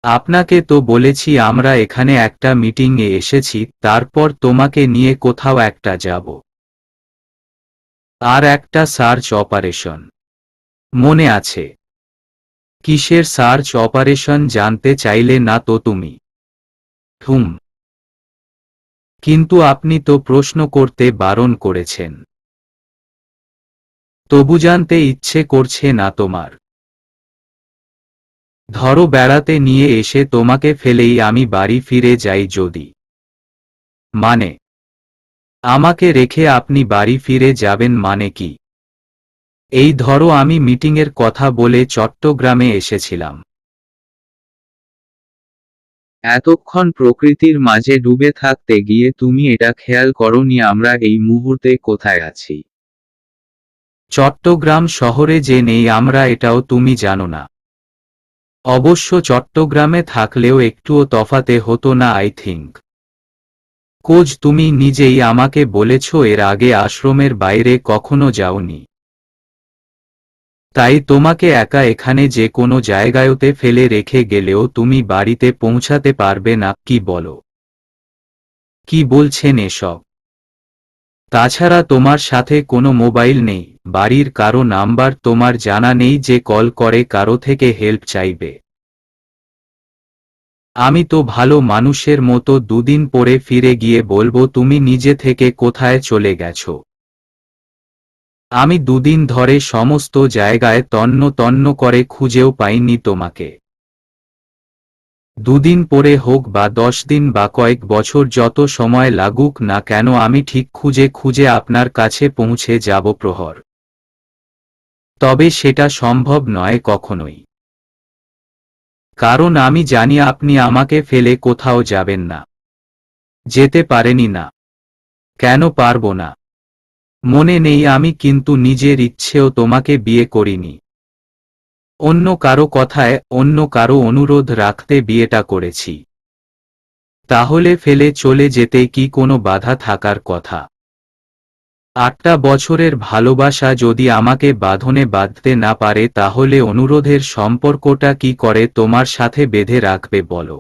আপনাকে তো বলেছি আমরা এখানে একটা মিটিংয়ে এসেছি, তারপর তোমাকে নিয়ে কোথাও একটা যাব। আর একটা সার্চ অপারেশন। মনে আছে? কিসের সার্চ অপারেশন জানতে চাইলে না তো তুমি? কিন্তু আপনি তো প্রশ্ন করতে বারণ করেছেন। তবু জানতে ইচ্ছে করছে না তোমার? ধরো বেড়াতে নিয়ে এসে তোমাকে ফেলেই আমি বাড়ি ফিরে যাই যদি। মানে? আমাকে রেখে আপনি বাড়ি ফিরে যাবেন মানে কি? এই ধরো আমি মিটিংয়ের কথা বলে চট্টগ্রামে এসেছিলাম। এতক্ষণ প্রকৃতির মাঝে ডুবে থাকতে গিয়ে তুমি এটা খেয়াল করোনি আমরা এই মুহূর্তে কোথায় আছি? চট্টগ্রাম শহরে যে নেই আমরা এটাও তুমি জানো না। অবশ্য চট্টগ্রামে থাকলেও একটুও তফাতে হতো না আই থিঙ্ক। কোজ তুমি নিজেই আমাকে বলেছ এর আগে আশ্রমের বাইরে কখনো যাওনি। তাই তোমাকে একা এখানে যে কোনো জায়গায়তে ফেলে রেখে গেলেও তুমি বাড়িতে পৌঁছাতে পারবে না, কি বলো? কি বলছেন এসব? তাছাড়া তোমার সাথে কোনো মোবাইল নেই, বাড়ির কারো নাম্বার তোমার জানা নেই যে কল করে কারো থেকে হেল্প চাইবে। আমি তো ভালো মানুষের মতো দুদিন পরে ফিরে গিয়ে বলবো তুমি নিজে থেকে কোথায় চলে গেছো। আমি দুদিন ধরে সমস্ত জায়গায় তন্ন তন্ন করে খুঁজেও পাইনি তোমাকে। দুদিন পরে হোক বা 10 দিন বা কয়েক বছর যত সময় লাগুক না কেন আমি ঠিক খুঁজে খুঁজে আপনার কাছে পৌঁছে যাব প্রহর। তবে সেটা সম্ভব নয় কখনোই। কারণ আমি জানি আপনি আমাকে ফেলে কোথাও যাবেন না। যেতে পারেনি না। কেন পারবো না? মনে নেই আমি কিন্তু নিজের ইচ্ছেও তোমাকে বিয়ে করিনি। অন্য কারো কথায়, অন্য কারো অনুরোধ রাখতে বিয়েটা করেছি। তাহলে ফেলে চলে যেতে কি কোনো বাধা থাকার কথা? 8টা বছরের ভালোবাসা যদি আমাকে বাঁধনে বাঁধতে না পারে তাহলে অনুরোধের সম্পর্কটা কি করে তোমার সাথে বেঁধে রাখবে বলো?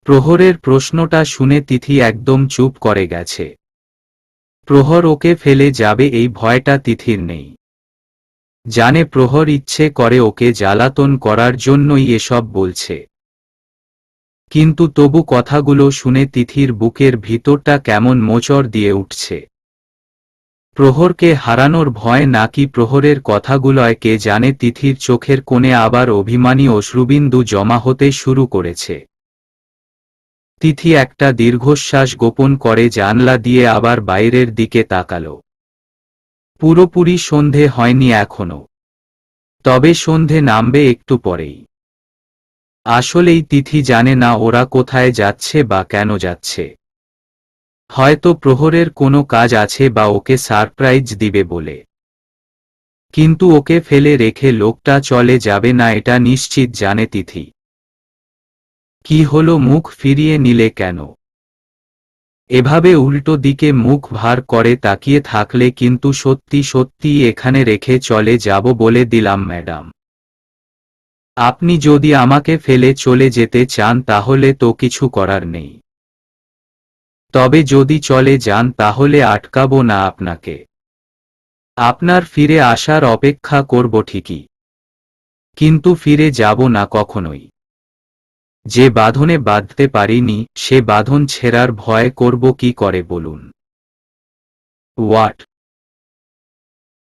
প্রহরের প্রশ্নটা শুনে তিথি একদম চুপ করে গেছে। প্রহর ওকে ফেলে যাবে এই ভয়টা তিথির নেই। জানে প্রহর ইচ্ছে করে ওকে জ্বালাতন করার জন্যই এসব বলছে। কিন্তু তবু কথাগুলো শুনে তিথির বুকের ভিতরটা কেমন মোচড় দিয়ে উঠছে। প্রহরকে হারানোর ভয় নাকি প্রহরের কথাগুলোয় কে জানে। তিথির চোখের কোণে আবার অভিমানী অশ্রুবিন্দু জমা হতে শুরু করেছে। তিথি একটা দীর্ঘশ্বাস গোপন করে জানলা দিয়ে আবার বাইরের দিকে তাকাল। পুরোপুরি সন্ধে হয়নি এখনো, তবে সন্ধে নামবে একটু পরেই। আসলেই তিথি জানে না ওরা কোথায় যাচ্ছে বা কেন যাচ্ছে। হয়তো প্রহরের কোনো কাজ আছে বা ওকে সারপ্রাইজ দিবে বলে। কিন্তু ওকে ফেলে রেখে লোকটা চলে যাবে না এটা নিশ্চিত জানে তিথি। কি হলো, মুখ ফিরিয়ে নিলে কেন? এভাবে উল্টো দিকে মুখ ভার করে তাকিয়ে থাকলে কিন্তু সত্যি সত্যিই এখানে রেখে চলে যাব বলে দিলাম ম্যাডাম। আপনি যদি আমাকে ফেলে চলে যেতে চান তাহলে তো কিছু করার নেই। তবে যদি চলে যান তাহলে আটকাবো না আপনাকে। আপনার ফিরে আসার অপেক্ষা করব ঠিকই, কিন্তু ফিরে যাব না কখনোই। যে বাঁধনে বাঁধতে পারিনি সে বাঁধন ছেঁড়ার ভয় করব কি করে বলুন? হোয়াট?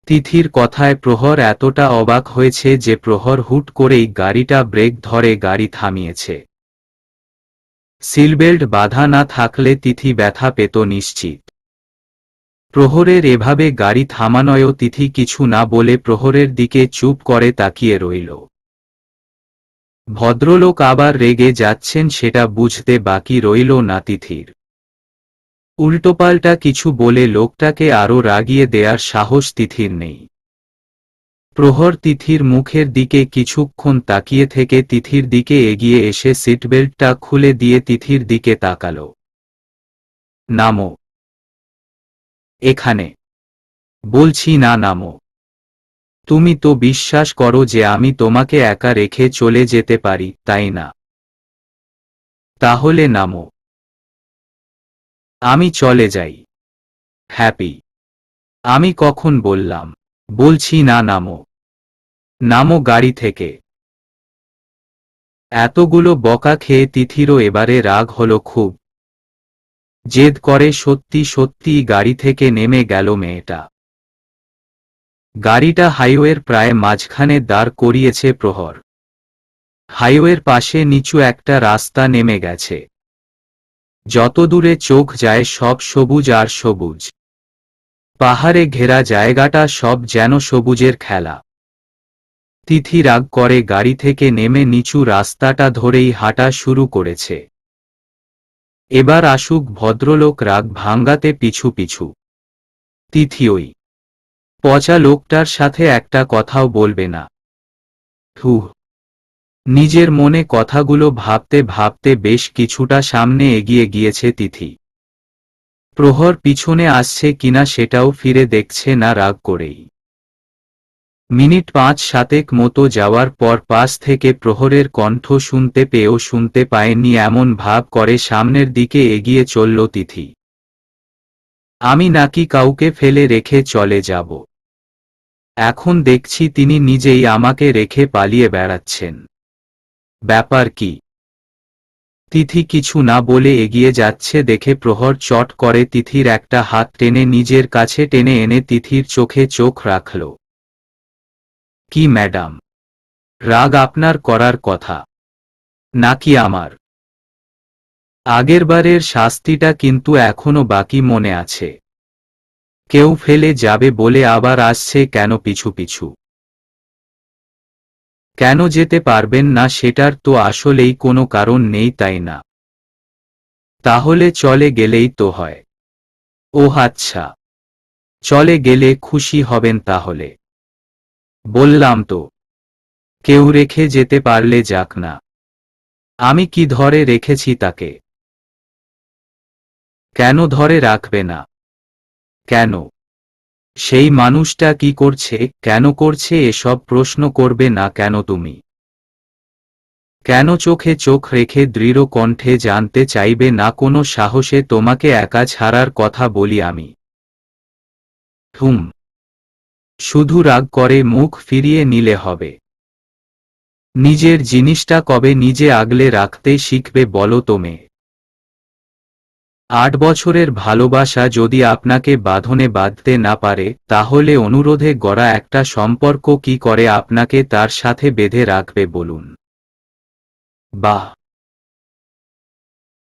তিথির কথায় প্রহর এতটা অবাক হয়েছে যে প্রহর হুট করেই গাড়িটা ব্রেক ধরে গাড়ি থামিয়েছে। সিলবেল্ট বাঁধা না থাকলে তিথি ব্যথা পেত নিশ্চিত। প্রহরের এভাবে গাড়ি থামানোয়ও তিথি কিছু না বলে প্রহরের দিকে চুপ করে তাকিয়ে রইল। ভদ্রলোক আবার রেগে যাচ্ছেন সেটা বুঝতে বাকি রইল না তিথির। উল্টোপাল্টা কিছু বলে লোকটাকে আরও রাগিয়ে দেয়ার সাহস তিথির নেই। প্রহর তিথির মুখের দিকে কিছুক্ষণ তাকিয়ে থেকে তিথির দিকে এগিয়ে এসে সিটবেল্টটা খুলে দিয়ে তিথির দিকে তাকাল। নামো এখানে, বলছি না নামো। তুমি তো বিশ্বাস করো যে আমি তোমাকে একা রেখে চলে যেতে পারি, তাই না? তাহলে নামো। আমি চলে যাই। হ্যাপি। আমি কখন বললাম? বলছি না নামো। নামো গাড়ি থেকে। এতগুলো বকা খেয়ে তিথিরও এবারে রাগ হলো খুব। জেদ করে সত্যি সত্যিই গাড়ি থেকে নেমে গেল মেয়েটা। গাড়িটা হাইওয়ের প্রায় মাঝখানে দাঁড় করিয়েছে প্রহর। হাইওয়ের পাশে নিচু একটা রাস্তা নেমে গেছে। যতদূরে চোখ যায় সব সবুজ আর সবুজ। পাহাড়ে ঘেরা জায়গাটা সব যেন সবুজের খেলা। তিথি রাগ করে গাড়ি থেকে নেমে নিচু রাস্তাটা ধরেই হাঁটা শুরু করেছে। এবার আসুক ভদ্রলোক রাগ ভাঙ্গাতে পিছু পিছু। তিথি ওই পচা লোকটার সাথে একটা কথাও বলবে না। হুহ। নিজের মনে কথাগুলো ভাবতে ভাবতে বেশ কিছুটা সামনে এগিয়ে গিয়েছে তিথি। প্রহর পিছনে আসছে কিনা সেটাও ফিরে দেখছে না রাগ করেই। মিনিট 5-7 মতো যাওয়ার পর পাশ থেকে প্রহরের কণ্ঠ শুনতে পেয়েও শুনতে পায়নি এমন ভাব করে সামনের দিকে এগিয়ে চলল তিথি। আমি নাকি কাউকে ফেলে রেখে চলে যাব? এখন দেখছি তিনি নিজেই আমাকে রেখে পালিয়ে বেড়াচ্ছেন। ব্যাপার কি? তিথি কিছু না বলে এগিয়ে যাচ্ছে দেখে প্রহর চট করে তিথির একটা হাত টেনে নিজের কাছে টেনে এনে তিথির চোখে চোখ রাখল। কি ম্যাডাম, রাগ আপনার করার কথা নাকি আমার? আগেরবারের শাস্তিটা কিন্তু এখনো বাকি মনে আছে। কেউ ফেলে যাবে বলে আবার আসছে কেন পিছু পিছু? কেন যেতে পারবেন না সেটার তো আসলেই কোনো কারণ নেই, তাই না? তাহলে চলে গেলেই তো হয়। ওহ আচ্ছা, চলে গেলে খুশি হবেন তাহলে? বললাম তো, কেউ রেখে যেতে পারলে যাক না। আমি কি ধরে রেখেছি তাকে? কেন ধরে রাখবে না? কেন? সেই মানুষটা কি করছে, কেন করছে এসব প্রশ্ন করবে না কেন তুমি? কেন চোখে চোখ রেখে দৃঢ় কণ্ঠে জানতে চাইবে না কোনো সাহসে তোমাকে একা ছাড়ার কথা বলি আমি? হুম, শুধু রাগ করে মুখ ফিরিয়ে নিলে হবে? নিজের জিনিসটা কবে নিজে আগলে রাখতে শিখবে বলো তো মেয়ে? 8 বছরের ভালোবাসা যদি আপনাকে বাঁধনে বাঁধতে না পারে, তাহলে অনুরোধে গড়া একটা সম্পর্ক কি করে আপনাকে তার সাথে বেঁধে রাখবে বলুন? বাহ,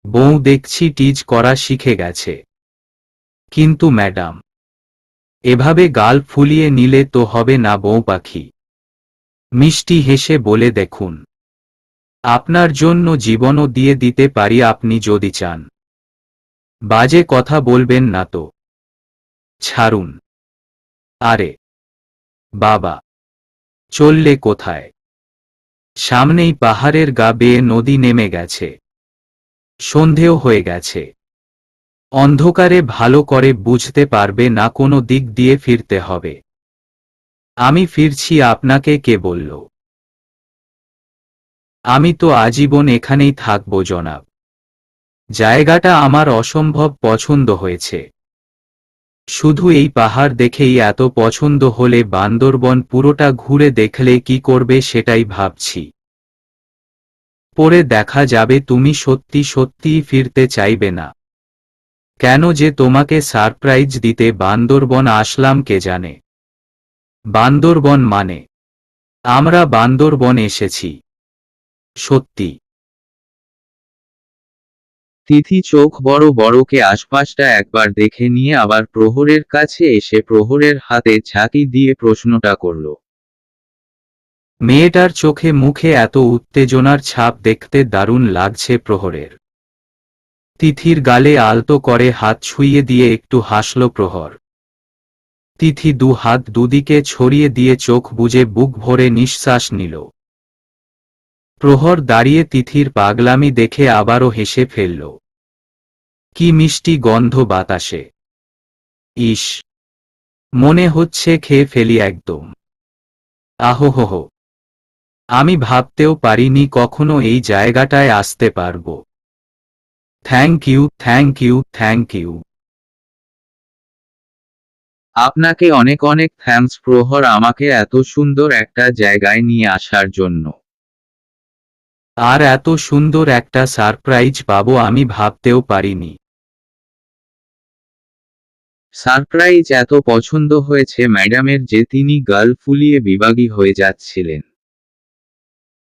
বউ দেখছি টিজ করা শিখে গেছে। কিন্তু ম্যাডাম, এভাবে গাল ফুলিয়ে নিলে তো হবে না বউ পাখি। মিষ্টি হেসে বলে দেখুন, আপনার জন্য জীবনও দিয়ে দিতে পারি আপনি যদি চান। বাজে কথা বলবেন না তো। ছাড়ুন। আরে বাবা, চললে কোথায়? সামনেই পাহাড়ের গা বেয়ে নদী নেমে গেছে। সন্ধেও হয়ে গেছে। অন্ধকারে ভালো করে বুঝতে পারবে না কোনো দিক দিয়ে ফিরতে হবে। আমি ফিরছি আপনাকে কে বলল? আমি তো আজীবন এখানেই থাকবো জনাব। জায়গাটা আমার অসম্ভব পছন্দ হয়েছে। শুধু এই পাহাড় দেখেই এত পছন্দ হলে বান্দরবন পুরোটা ঘুরে দেখলে কি করবে সেটাই ভাবছি। পরে দেখা যাবে তুমি সত্যি সত্যিই ফিরতে চাইবে না। কেন যে তোমাকে সারপ্রাইজ দিতে বান্দরবন আসলাম কে জানে। বান্দরবন মানে? আমরা বান্দরবন এসেছি। সত্যি? তিথি চোখ বড় বড়কে আশপাশটা একবার দেখে নিয়ে আবার প্রহরের কাছে এসে প্রহরের হাতে ঝাঁকি দিয়ে প্রশ্নটা করল। মেয়েটার চোখে মুখে এত উত্তেজনার ছাপ দেখতে দারুণ লাগছে প্রহরের। তিথির গালে আলতো করে হাত ছুঁয়ে দিয়ে একটু হাসল প্রহর। তিথি দু হাত দুদিকে ছড়িয়ে দিয়ে চোখ বুজে বুক ভরে নিঃশ্বাস নিল। প্রহর দাঁড়িয়ে তিথির পাগলামি দেখে আবারও হেসে ফেলল। কি মিষ্টি গন্ধ বাতাসে! ইস, মনে হচ্ছে খেয়ে ফেলি একদম। আহোহো, আমি ভাবতেও পারিনি কখনো এই জায়গাটায় আসতে পারবো। Thank you, thank you, thank you. আপনাকে অনেক অনেক থ্যাঙ্কস প্রহর, আমাকে এত সুন্দর একটা জায়গায় নিয়ে আসার জন্য। আর এত সুন্দর একটা সারপ্রাইজ পাবো আমি ভাবতেও পারিনি। সারপ্রাইজ এত পছন্দ হয়েছে ম্যাডামের যে তিনি গাল ফুলিয়ে বিভাগী হয়ে যাচ্ছিলেন।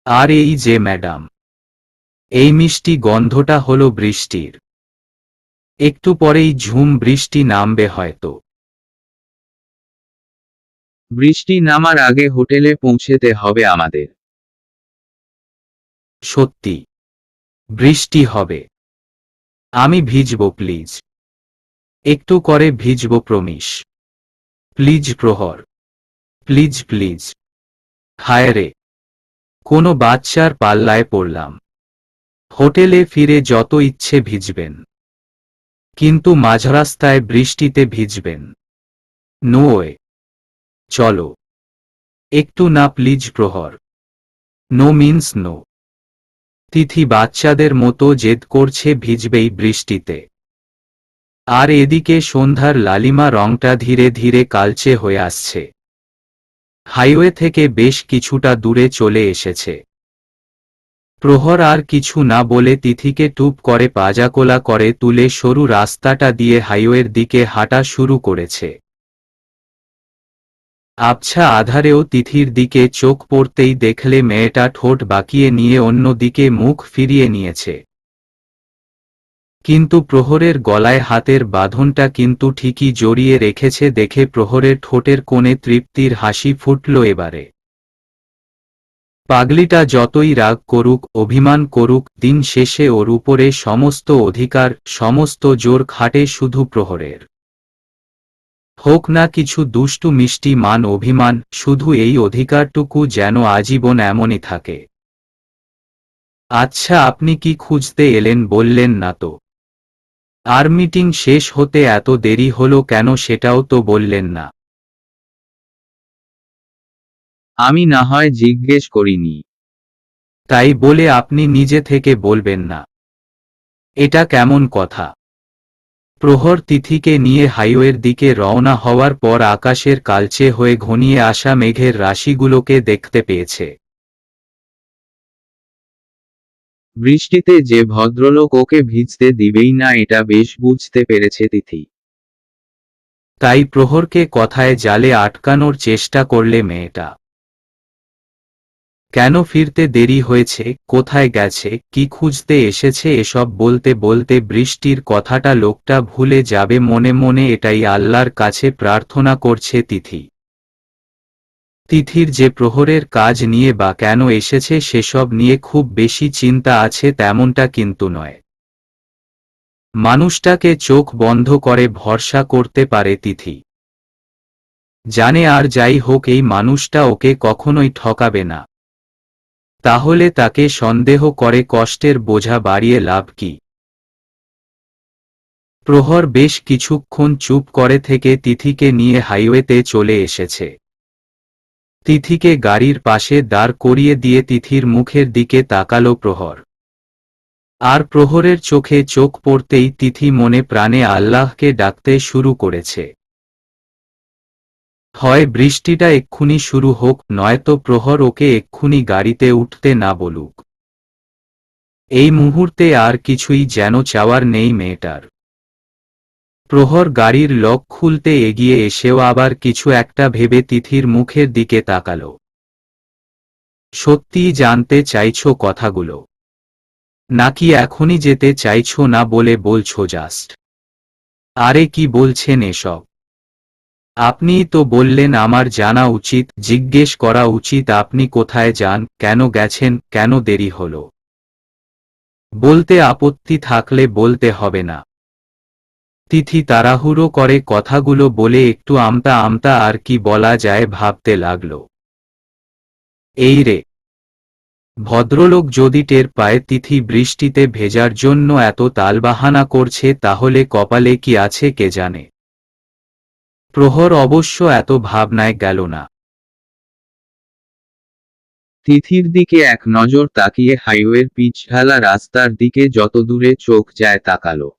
আর এই যে ম্যাডাম, এই মিষ্টি গন্ধটা হলো বৃষ্টির। একটু পরেই ঝুম বৃষ্টি নামবে হয়তো। বৃষ্টি নামার আগে হোটেলে পৌঁছেতে হবে আমাদের। সত্যি বৃষ্টি হবে? আমি ভিজবো প্লিজ। একটু করে ভিজবো প্রমিস। প্লিজ প্রহর, প্লিজ প্লিজ। হায় রে, কোনো বাচ্চার পাল্লায় পড়লাম। হোটেলে ফিরে যত ইচ্ছে ভিজবেন, কিন্তু মাঝরাস্তায় বৃষ্টিতে ভিজবেন নো ওয়ে। চলো। একটু না প্লিজ প্রহর। No means no. তিথি বাচ্চাদের মতো জেদ করছে ভিজবেই বৃষ্টিতে। আর এদিকে সন্ধ্যার লালিমা রংটা ধীরে ধীরে কালচে হয়ে আসছে। হাইওয়ে থেকে বেশ কিছুটা দূরে চলে এসেছে। প্রহর আর কিছু না বলে তিথিকে টুপ করে পাজাকোলা করে তুলে সরু রাস্তাটা দিয়ে হাইওয়ের দিকে হাঁটা শুরু করেছে। আবছা আধারেও তিথির দিকে চোখ পড়তেই দেখলে মেয়েটা ঠোঁট বাঁকিয়ে নিয়ে অন্য দিকে মুখ ফিরিয়ে নিয়েছে। কিন্তু প্রহরের গলায় হাতের বাঁধনটা কিন্তু ঠিকই জড়িয়ে রেখেছে দেখে প্রহরের ঠোঁটের কোণে তৃপ্তির হাসি ফুটল এবারে। পাগলিটা যতই রাগ করুক, অভিমান করুক, দিন শেষে ওর উপরে সমস্ত অধিকার, সমস্ত জোর খাটে শুধু প্রহরের। হোক না কিছু দুষ্টু মিষ্টি মান অভিমান, শুধু এই অধিকারটুকু যেন আজীবন এমনই থাকে। আচ্ছা, আপনি কি খুঁজতে এলেন বললেন না তো? আর মিটিং শেষ হতে এত দেরি হলো কেন সেটাও তো বললেন না। আমি না হয় জিজ্ঞেস করিনি। তাই বলে আপনি নিজে থেকে বলবেন না? এটা কেমন কথা? প্রহর তিথিকে নিয়ে হাইওয়ের দিকে রওনা হওয়ার পর আকাশের কালচে হয়ে ঘনিয়ে আসা মেঘের রাশিগুলোকে দেখতে পেয়েছে। বৃষ্টিতে যে ভদ্রলোক ওকে ভিজতে দিবেই না এটা বেশ বুঝতে পেরেছে তিথি। তাই প্রহরকে কথায় জালে আটকানোর চেষ্টা করলে মেয়েটা। কেন ফিরতে দেরি হয়েছে, কোথায় গেছে, কি খুঁজতে এসেছে এসব বলতে বলতে বৃষ্টির কথাটা লোকটা ভুলে যাবে মনে মনে এটাই আল্লাহর কাছে প্রার্থনা করছে তিথি। তিথির যে প্রহরের কাজ নিয়ে বা কেন এসেছে সেসব নিয়ে খুব বেশি চিন্তা আছে তেমনটা কিন্তু নয়। মানুষটাকে চোখ বন্ধ করে ভরসা করতে পারে তিথি। জানে আর যাই হোক এই মানুষটা ওকে কখনোই ঠকাবে না। তাহলে তাকে সন্দেহ করে কষ্টের বোঝা বাড়িয়ে লাভ কি? প্রহর বেশ কিছুক্ষণ চুপ করে থেকে তিথিকে নিয়ে হাইওয়েতে চলে এসেছে। তিথিকে গাড়ির পাশে দাঁড় করিয়ে দিয়ে তিথির মুখের দিকে তাকালো প্রহর। আর প্রহরের চোখে চোখ পড়তেই তিথি মনে প্রাণে আল্লাহকে ডাকতে শুরু করেছে। হয় বৃষ্টিটা এক্ষুনি শুরু হোক, নয়তো প্রহর ওকে এক্ষুনি গাড়িতে উঠতে না বলুক। এই মুহূর্তে আর কিছুই যেন চাওয়ার নেই মেয়েটার। প্রহর গাড়ির লক খুলতে এগিয়ে এসেও আবার কিছু একটা ভেবে তিথির মুখের দিকে তাকালো। সত্যিই জানতে চাইছো কথাগুলো? নাকি এখনই যেতে চাইছো না বলে বলছো জাস্ট? আরে কি বলছেন এসব? আপনিই তো বললেন আমার জানা উচিত, জিজ্ঞেস করা উচিত আপনি কোথায় যান, কেন গেছেন, কেন দেরি হলো। বলতে আপত্তি থাকলে বলতে হবে না। তিথি তাড়াহুড়ো করে কথাগুলো বলে একটু আমতা আমতা আর কি বলা যায় ভাবতে লাগল। এই রে, ভদ্রলোক যদি টের পায় তিথি বৃষ্টিতে ভেজার জন্য এত তালবাহানা করছে তাহলে কপালে কি আছে কে জানে। প্রহর অবশ্য এত ভাবনায় গেল না। তিথির দিকে এক নজর তাকিয়ে হাইওয়ের পিচ ঢালা রাস্তার দিকে যত দূরে চোখ যায় তাকালো।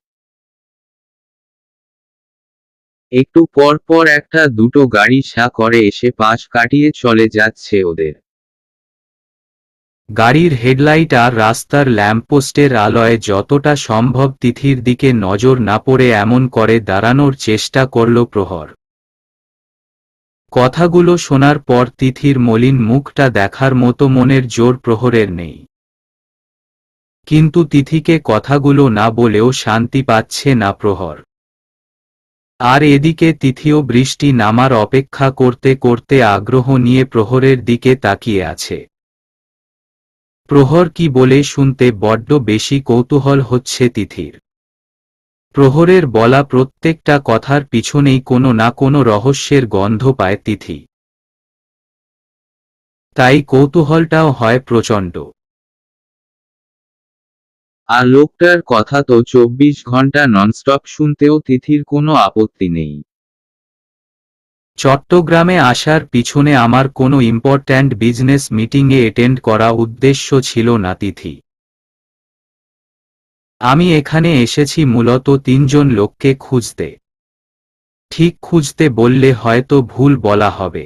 একটু পর পর একটা দুটো গাড়ি সা করে এসে পাশ কাটিয়ে চলে যাচ্ছে ওদের। গাড়ির হেডলাইট আর রাস্তার ল্যাম্পপোস্টের আলোয় যতটা সম্ভব তিথির দিকে নজর না পড়ে এমন করে দাঁড়ানোর চেষ্টা করল প্রহর। কথাগুলো শোনার পর তিথির মলিন মুখটা দেখার মতো মনের জোর প্রহরের নেই। কিন্তু তিথিকে কথাগুলো না বলেও শান্তি পাচ্ছে না প্রহর। আর এদিকে তিথিও বৃষ্টি নামার অপেক্ষা করতে করতে আগ্রহ নিয়ে প্রহরের দিকে তাকিয়ে আছে। প্রহর কি বলে শুনতে বড্ড বেশি কৌতূহল হচ্ছে তিথির। প্রহরের বলা প্রত্যেকটা কথার পিছনেই কোনো না কোনো রহস্যের গন্ধ পায় তিথি। তাই কৌতূহলটাও হয় প্রচণ্ড। আর লোকটার কথা তো 24 ঘন্টা ননস্টপ শুনতেও তিথির কোনো আপত্তি নেই। চট্টগ্রামে আসার পিছনে আমার কোনো ইম্পর্ট্যান্ট বিজনেস মিটিংয়ে অ্যাটেন্ড করা উদ্দেশ্য ছিল না তিথি। আমি এখানে এসেছি মূলত 3 জন লোককে খুঁজতে। ঠিক খুঁজতে বললে হয়তো ভুল বলা হবে।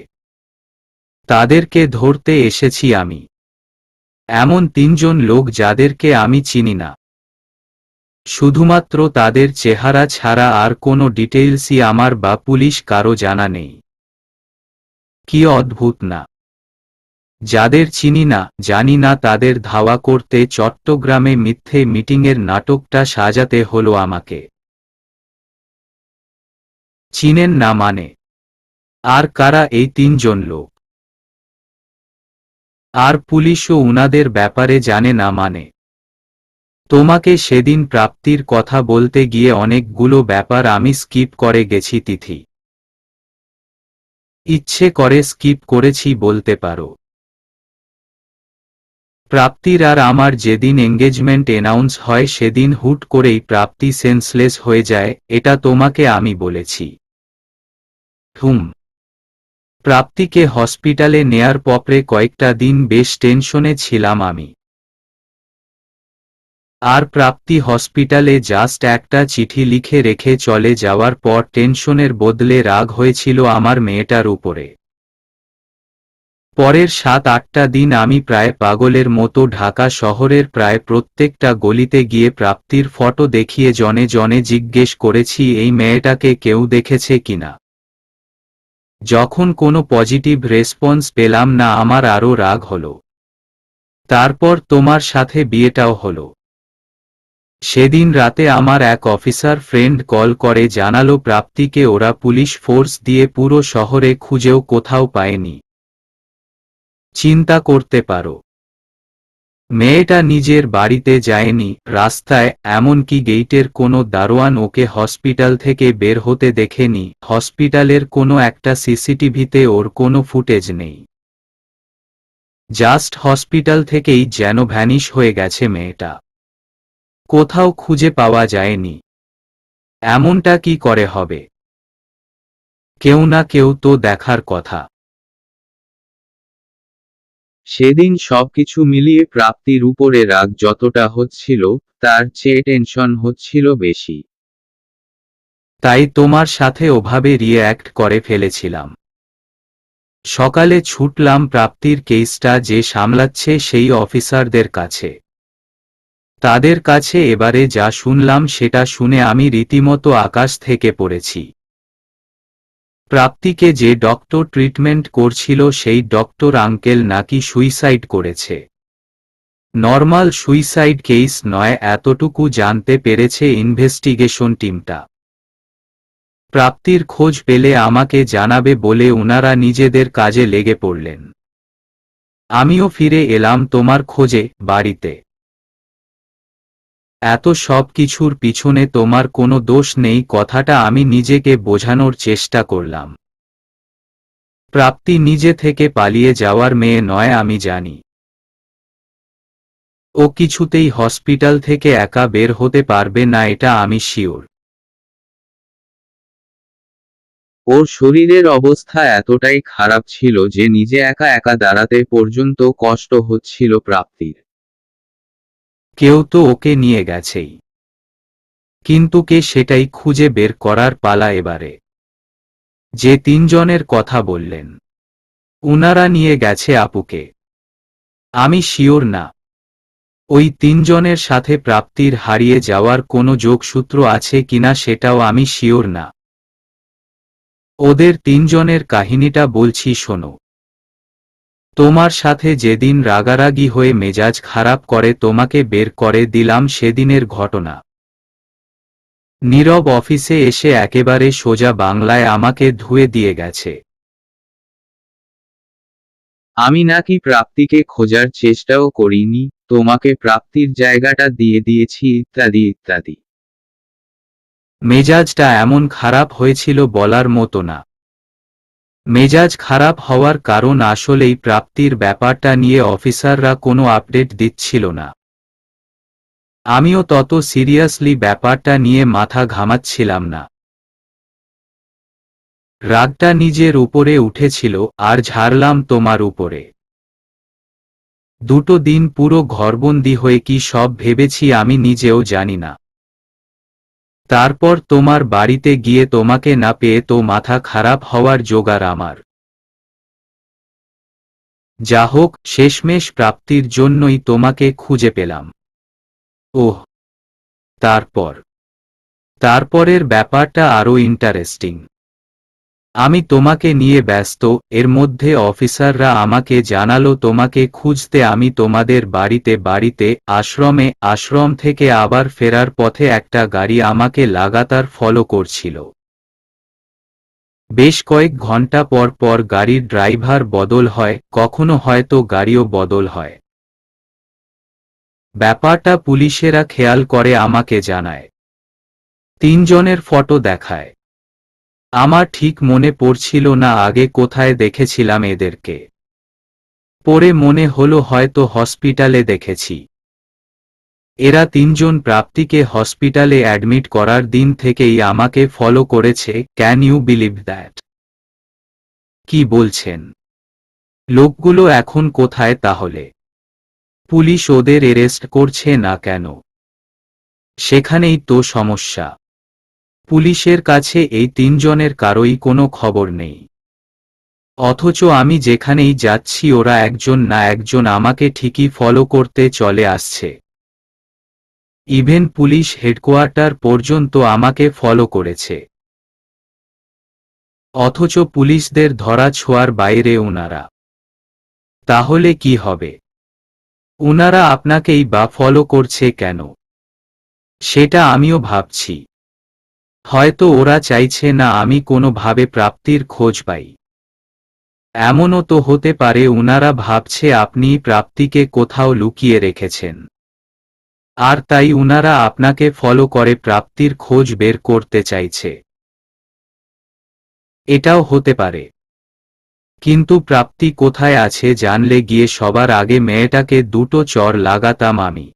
তাদেরকে ধরতে এসেছি আমি। এমন 3 জন লোক যাদেরকে আমি চিনি না। শুধুমাত্র তাদের চেহারা ছাড়া আর কোনো ডিটেইলসই আমার বা পুলিশ কারো জানা নেই। কি অদ্ভুত না? যাদের চিনি না জানি না তাদের ধাওয়া করতে চট্টগ্রামে মিথ্যে মিটিংয়ের নাটকটা সাজাতে হলো আমাকে। চিনেন না মানে? আর কারা এই ৩ জন লোক? আর পুলিশও উনাদের ব্যাপারে জানে না মানে? তোমাকে সেদিন প্রাপ্তির কথা বলতে গিয়ে অনেকগুলো ব্যাপার আমি স্কিপ করে গেছি তিথি। ইচ্ছে করে স্কিপ করেছি বলতে পারো। প্রাপ্তির আর আমার যেদিন এঙ্গেজমেন্ট অ্যানাউন্স হয় সেদিন হুট করেই প্রাপ্তি সেন্সলেস হয়ে যায়, এটা তোমাকে আমি বলেছি। প্রাপ্তিকে হসপিটালে নেয়ার পরে কয়েকটা দিন বেশ টেনশনে ছিলাম আমি। আর প্রাপ্তি হসপিটালে জাস্ট একটা চিঠি লিখে রেখে চলে যাওয়ার পর টেনশনের বদলে রাগ হয়েছিল আমার মেয়েটার উপরে। পরের ৭-৮টা দিন আমি প্রায় পাগলের মতো ঢাকা শহরের প্রায় প্রত্যেকটা গলিতে গিয়ে প্রাপ্তির ফটো দেখিয়ে জনে জনে জিজ্ঞেস করেছি এই মেয়েটাকে কেউ দেখেছে কিনা। যখন কোনো পজিটিভ রেসপন্স পেলাম না আমার আরও রাগ হলো। তারপর তোমার সাথে বিয়েটাও হলো। সেদিন রাতে আমার এক অফিসার ফ্রেন্ড কল করে জানালো প্রাপ্তিকে ওরা পুলিশ ফোর্স দিয়ে পুরো শহরে খুঁজেও কোথাও পায়নি। চিন্তা করতে পারো, মেয়েটা নিজের বাড়িতে যায়নি, রাস্তায়, এমনকি গেইটের কোনো দারোয়ান ওকে হসপিটাল থেকে বের হতে দেখেনি, হসপিটালের কোনো একটা সিসিটিভিতে ওর কোনো ফুটেজ নেই। জাস্ট হসপিটাল থেকেই যেন ভ্যানিশ হয়ে গেছে মেয়েটা। কোথাও খুঁজে পাওয়া যায়নি। এমনটা কি করে হবে? কেউ না কেউ তো দেখার কথা। সেদিন সবকিছু মিলিয়ে প্রাপ্তির উপরে রাগ যতটা হচ্ছিল, তার চেয়ে টেনশন হচ্ছিল বেশি। তাই তোমার সাথে ওভাবে রিঅ্যাক্ট করে ফেলেছিলাম। সকালে ছুটলাম প্রাপ্তির কেসটা যে সামলাচ্ছে সেই অফিসারদের কাছে। তাদের কাছে এবারে যা শুনলাম সেটা শুনে আমি রীতিমতো আকাশ থেকে পড়েছি। প্রাপ্তিকে যে ডক্টর ট্রিটমেন্ট করছিল সেই ডক্টর আঙ্কেল নাকি সুইসাইড করেছে। নর্মাল সুইসাইড কেস নয় এতটুকু জানতে পেরেছে ইনভেস্টিগেশন টিমটা। প্রাপ্তির খোঁজ পেলে আমাকে জানাবে বলে উনারা নিজেদের কাজে লেগে পড়লেন। আমিও ফিরে এলাম তোমার খোঁজে বাড়িতে। এত সব কিছুর পিছনে তোমার কোনো দোষ নেই কথাটা আমি নিজেকে বোঝানোর চেষ্টা করলাম। প্রাপ্তি নিজে থেকে পালিয়ে যাওয়ার মেয়ে নয় আমি জানি। ও কিছুতেই হসপিটাল থেকে একা বের হতে পারবে না এটা আমি শিওর। ওর শরীরের অবস্থা এতটাই খারাপ ছিল যে নিজে একা একা দাঁড়াতে পর্যন্ত কষ্ট হচ্ছিল প্রাপ্তির। কেউ তো ওকে নিয়ে গেছেই, কিন্তু কে সেটাই খুঁজে বের করার পালা এবারে। যে ৩ জনের কথা বললেন, উনারা নিয়ে গেছে আপুকে। আমি শিওর না ওই ৩ জনের সাথে প্রাপ্তির হারিয়ে যাওয়ার কোনো যোগসূত্র আছে কিনা সেটাও আমি শিওর না। ওদের ৩ জনের কাহিনীটা বলছি শোনো। তোমার সাথে যেদিন রাগারাগি হয়ে মেজাজ খারাপ করে তোমাকে বের করে দিলাম সেদিনের ঘটনা। নীরব অফিসে এসে একেবারে সোজা বাংলায় আমাকে ধুয়ে দিয়ে গেছে। আমি নাকি প্রাপ্তিকে খোঁজার চেষ্টাও করিনি, তোমাকে প্রাপ্তির জায়গাটা দিয়ে দিয়েছি ইত্যাদি ইত্যাদি। মেজাজটা এমন খারাপ হয়েছিল বলার মতো না। মেজাজ খারাপ হওয়ার কারণ আসলেই প্রাপ্তির ব্যাপারটা নিয়ে অফিসাররা কোনো আপডেট দিচ্ছিল না। আমিও তত সিরিয়াসলি ব্যাপারটা নিয়ে মাথা ঘামাচ্ছিলাম না। রাগটা নিজের উপরে উঠেছিল আর ঝাড়লাম তোমার উপরে। ২ দিন পুরো ঘরবন্দি হয়ে কি সব ভেবেছি আমি নিজেও জানি না। তারপর তোমার বাড়িতে গিয়ে তোমাকে না পেয়ে তো মাথা খারাপ হওয়ার জোগাড় আমার। যা হোক শেষমেশ প্রাপ্তির জন্যই তোমাকে খুঁজে পেলাম। ওহ, তারপরের ব্যাপারটা আরও ইন্টারেস্টিং। আমি তোমাকে নিয়ে ব্যস্ত। এর মধ্যে অফিসাররা আমাকে জানালো তোমাকে খুঁজতে। আমি তোমাদের বাড়িতে আশ্রম থেকে আবার ফেরার পথে একটা গাড়ি আমাকে লাগাতার ফলো করছিল। বেশ কয়েক ঘন্টা পর পর গাড়ির ড্রাইভার বদল হয়, কখনো হয়তো গাড়িও বদল হয়। ব্যাপারটা পুলিশেরা খেয়াল করে আমাকে জানায়। 3 জনের ফটো দেখায়। আমার ঠিক মনে পড়ছিল না আগে কোথায় দেখেছিলাম এদেরকে। পরে মনে হলো হয়তো হসপিটালে দেখেছি। এরা 3 জন প্রাপ্তিকে হসপিটালে অ্যাডমিট করার দিন থেকেই আমাকে ফলো করেছে। Can you believe that? কি বলছেন? লোকগুলো এখন কোথায় তাহলে? পুলিশ ওদের অ্যারেস্ট করছে না কেন? সেখানেই তো সমস্যা। পুলিশের কাছে এই 3 জনের কারোই কোনো খবর নেই। অথচ আমি যেখানেই যাচ্ছি ওরা একজন না একজন আমাকে ঠিকই ফলো করতে চলে আসছে। ইভেন পুলিশ হেডকোয়ার্টার পর্যন্ত আমাকে ফলো করেছে। অথচ পুলিশদের ধরা ছোঁয়ার বাইরে ওনারা। তাহলে কি হবে? ওনারা আপনাকেই বা ফলো করছে কেন? সেটা আমিও ভাবছি। হয়তো ওরা চাইছে না আমি কোনোভাবে প্রাপ্তির খোঁজ পাই। এমনও তো হতে পারে ওনারা ভাবছে আপনি প্রাপ্তিকে কোথাও লুকিয়ে রেখেছেন। আর তাই ওনারা আপনাকে ফলো করে প্রাপ্তির খোঁজ বের করতে চাইছে। এটাও হতে পারে। কিন্তু প্রাপ্তি কোথায় আছে জানলে গিয়ে সবার আগে মেয়েটাকে 2টো চড় লাগাতাম আমি।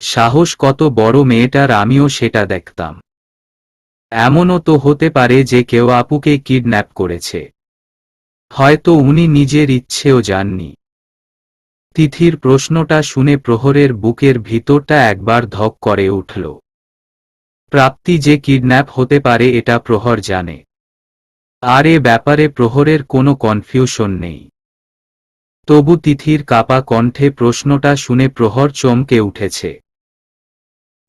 সাহস কত বড় মেয়েটার, আমিও সেটা দেখতাম। এমনও তো হতে পারে যে কেউ আপুকে কিডন্যাপ করেছে। হয়তো উনি নিজের ইচ্ছেও যাননি। তিথির প্রশ্নটা শুনে প্রহরের বুকের ভিতরটা একবার ধক করে উঠল। প্রাপ্তি যে কিডন্যাপ হতে পারে এটা প্রহর জানে। আর এ ব্যাপারে প্রহরের কোনো কনফিউশন নেই। তবু তিথির কাপা কণ্ঠে প্রশ্নটা শুনে প্রহর চমকে উঠেছে।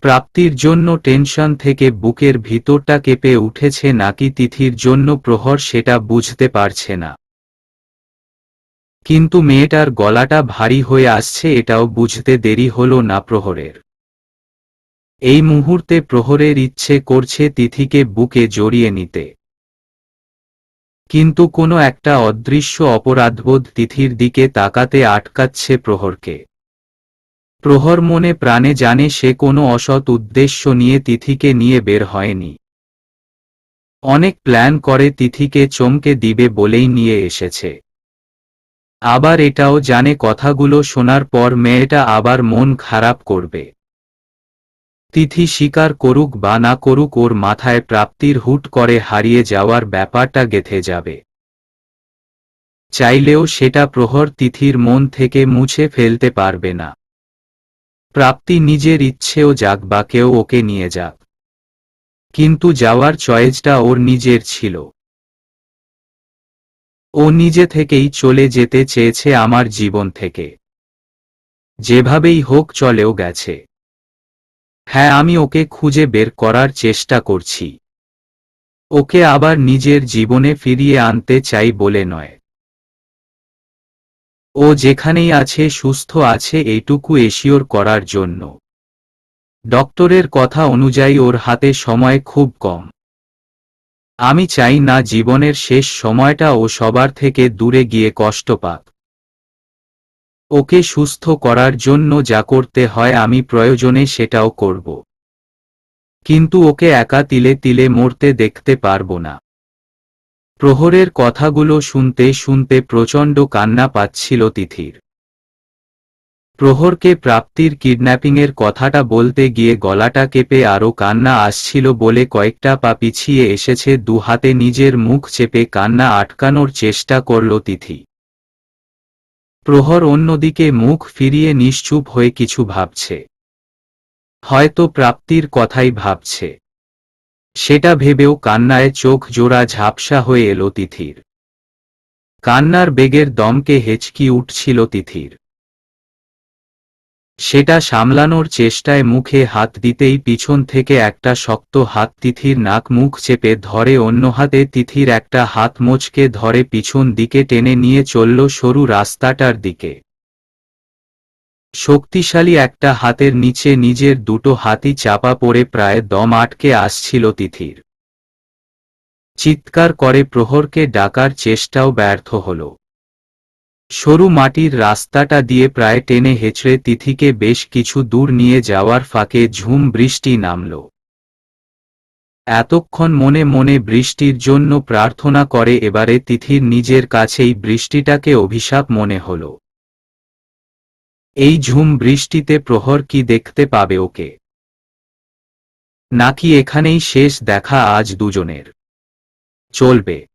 প্রাপ্তির জন্য টেনশন থেকে বুকের ভিতরটা কেঁপে উঠেছে নাকি তিথির জন্য প্রহর সেটা বুঝতে পারছে না। কিন্তু মেয়েটার গলাটা ভারী হয়ে আসছে এটাও বুঝতে দেরি হলো না প্রহরের। এই মুহূর্তে প্রহরের ইচ্ছে করছে তিথিকে বুকে জড়িয়ে নিতে। কিন্তু কোনো একটা অদৃশ্য অপরাধবোধ তিথির দিকে তাকাতে আটকাচ্ছে প্রহরকে। প্রহর মনে প্রাণে জানে সে কোনো অসৎ উদ্দেশ্য নিয়ে তিথিকে নিয়ে বের হয়নি। অনেক প্ল্যান করে তিথিকে চমকে দিবে বলেই নিয়ে এসেছে। আবার এটাও জানে কথাগুলো শোনার পর মেয়েটা আবার মন খারাপ করবে। তিথি স্বীকার করুক বা না করুক ওর মাথায় প্রাপ্তির হুট করে হারিয়ে যাওয়ার ব্যাপারটা গেঁথে যাবে। চাইলেও সেটা প্রহর তিথির মন থেকে মুছে ফেলতে পারবে না। প্রাপ্তি নিজের ইচ্ছেও যাক বা কেউ ওকে নিয়ে যাক, কিন্তু যাওয়ার চয়েসটা ওর নিজের ছিল। ও নিজে থেকেই চলে যেতে চেয়েছে আমার জীবন থেকে। যেভাবেই হোক চলেও গেছে। হ্যাঁ, আমি ওকে খুঁজে বের করার চেষ্টা করছি। ওকে আবার নিজের জীবনে ফিরিয়ে আনতে চাই বলে নয়। ও যেখানেই আছে সুস্থ আছে এইটুকু এশিওর করার জন্য। ডক্টরের কথা অনুযায়ী ওর হাতে সময় খুব কম। আমি চাই না জীবনের শেষ সময়টা ও সবার থেকে দূরে গিয়ে কষ্ট পাক। ওকে সুস্থ করার জন্য যা করতে হয় আমি প্রয়োজনে সেটাও করব। কিন্তু ওকে একা তিলে তিলে মরতে দেখতে পারব না। প্রহরের কথাগুলো শুনতে শুনতে প্রচণ্ড কান্না পাচ্ছিল তিথির। প্রহরকে প্রাপ্তির কিডন্যাপিংয়ের কথাটা বলতে গিয়ে গলাটা কেঁপে আরও কান্না আসছিল বলে কয়েকটা পা পিছিয়ে এসেছে, দু হাতে নিজের মুখ চেপে কান্না আটকানোর চেষ্টা করল তিথি। প্রহর অন্যদিকে মুখ ফিরিয়ে নিশ্চুপ হয়ে কিছু ভাবছে। হয়তো প্রাপ্তির কথাই ভাবছে। সেটা ভেবেও কান্নায় চোখ জোড়া ঝাপসা হয়ে এলো তিথির। কান্নার বেগের দমকে হেঁচকি উঠছিল তিথির। সেটা সামলানোর চেষ্টায় মুখে হাত দিতেই পিছন থেকে একটা শক্ত হাত তিথির নাক মুখ চেপে ধরে, অন্য হাতে তিথির একটা হাত মোচকে ধরে পিছন দিকে টেনে নিয়ে চলল সরু রাস্তাটার দিকে। শক্তিশালী একটা হাতের নিচে নিজের দুটো হাতই চাপা পড়ে প্রায় দম আটকে আসছিল তিথির। চিৎকার করে প্রহরকে ডাকার চেষ্টাও ব্যর্থ হল। সরু মাটির রাস্তাটা দিয়ে প্রায় টেনে হেঁচড়ে তিথিকে বেশ কিছু দূর নিয়ে যাওয়ার ফাঁকে ঝুম বৃষ্টি নামল। এতক্ষণ মনে মনে বৃষ্টির জন্য প্রার্থনা করে, এবারে তিথির নিজের কাছেই বৃষ্টিটাকে অভিশাপ মনে হল। এই ঝুম বৃষ্টিতে প্রহর কি দেখতে পাবে ওকে? নাকি এখানেই শেষ দেখা আজ দুজনের? চলবে।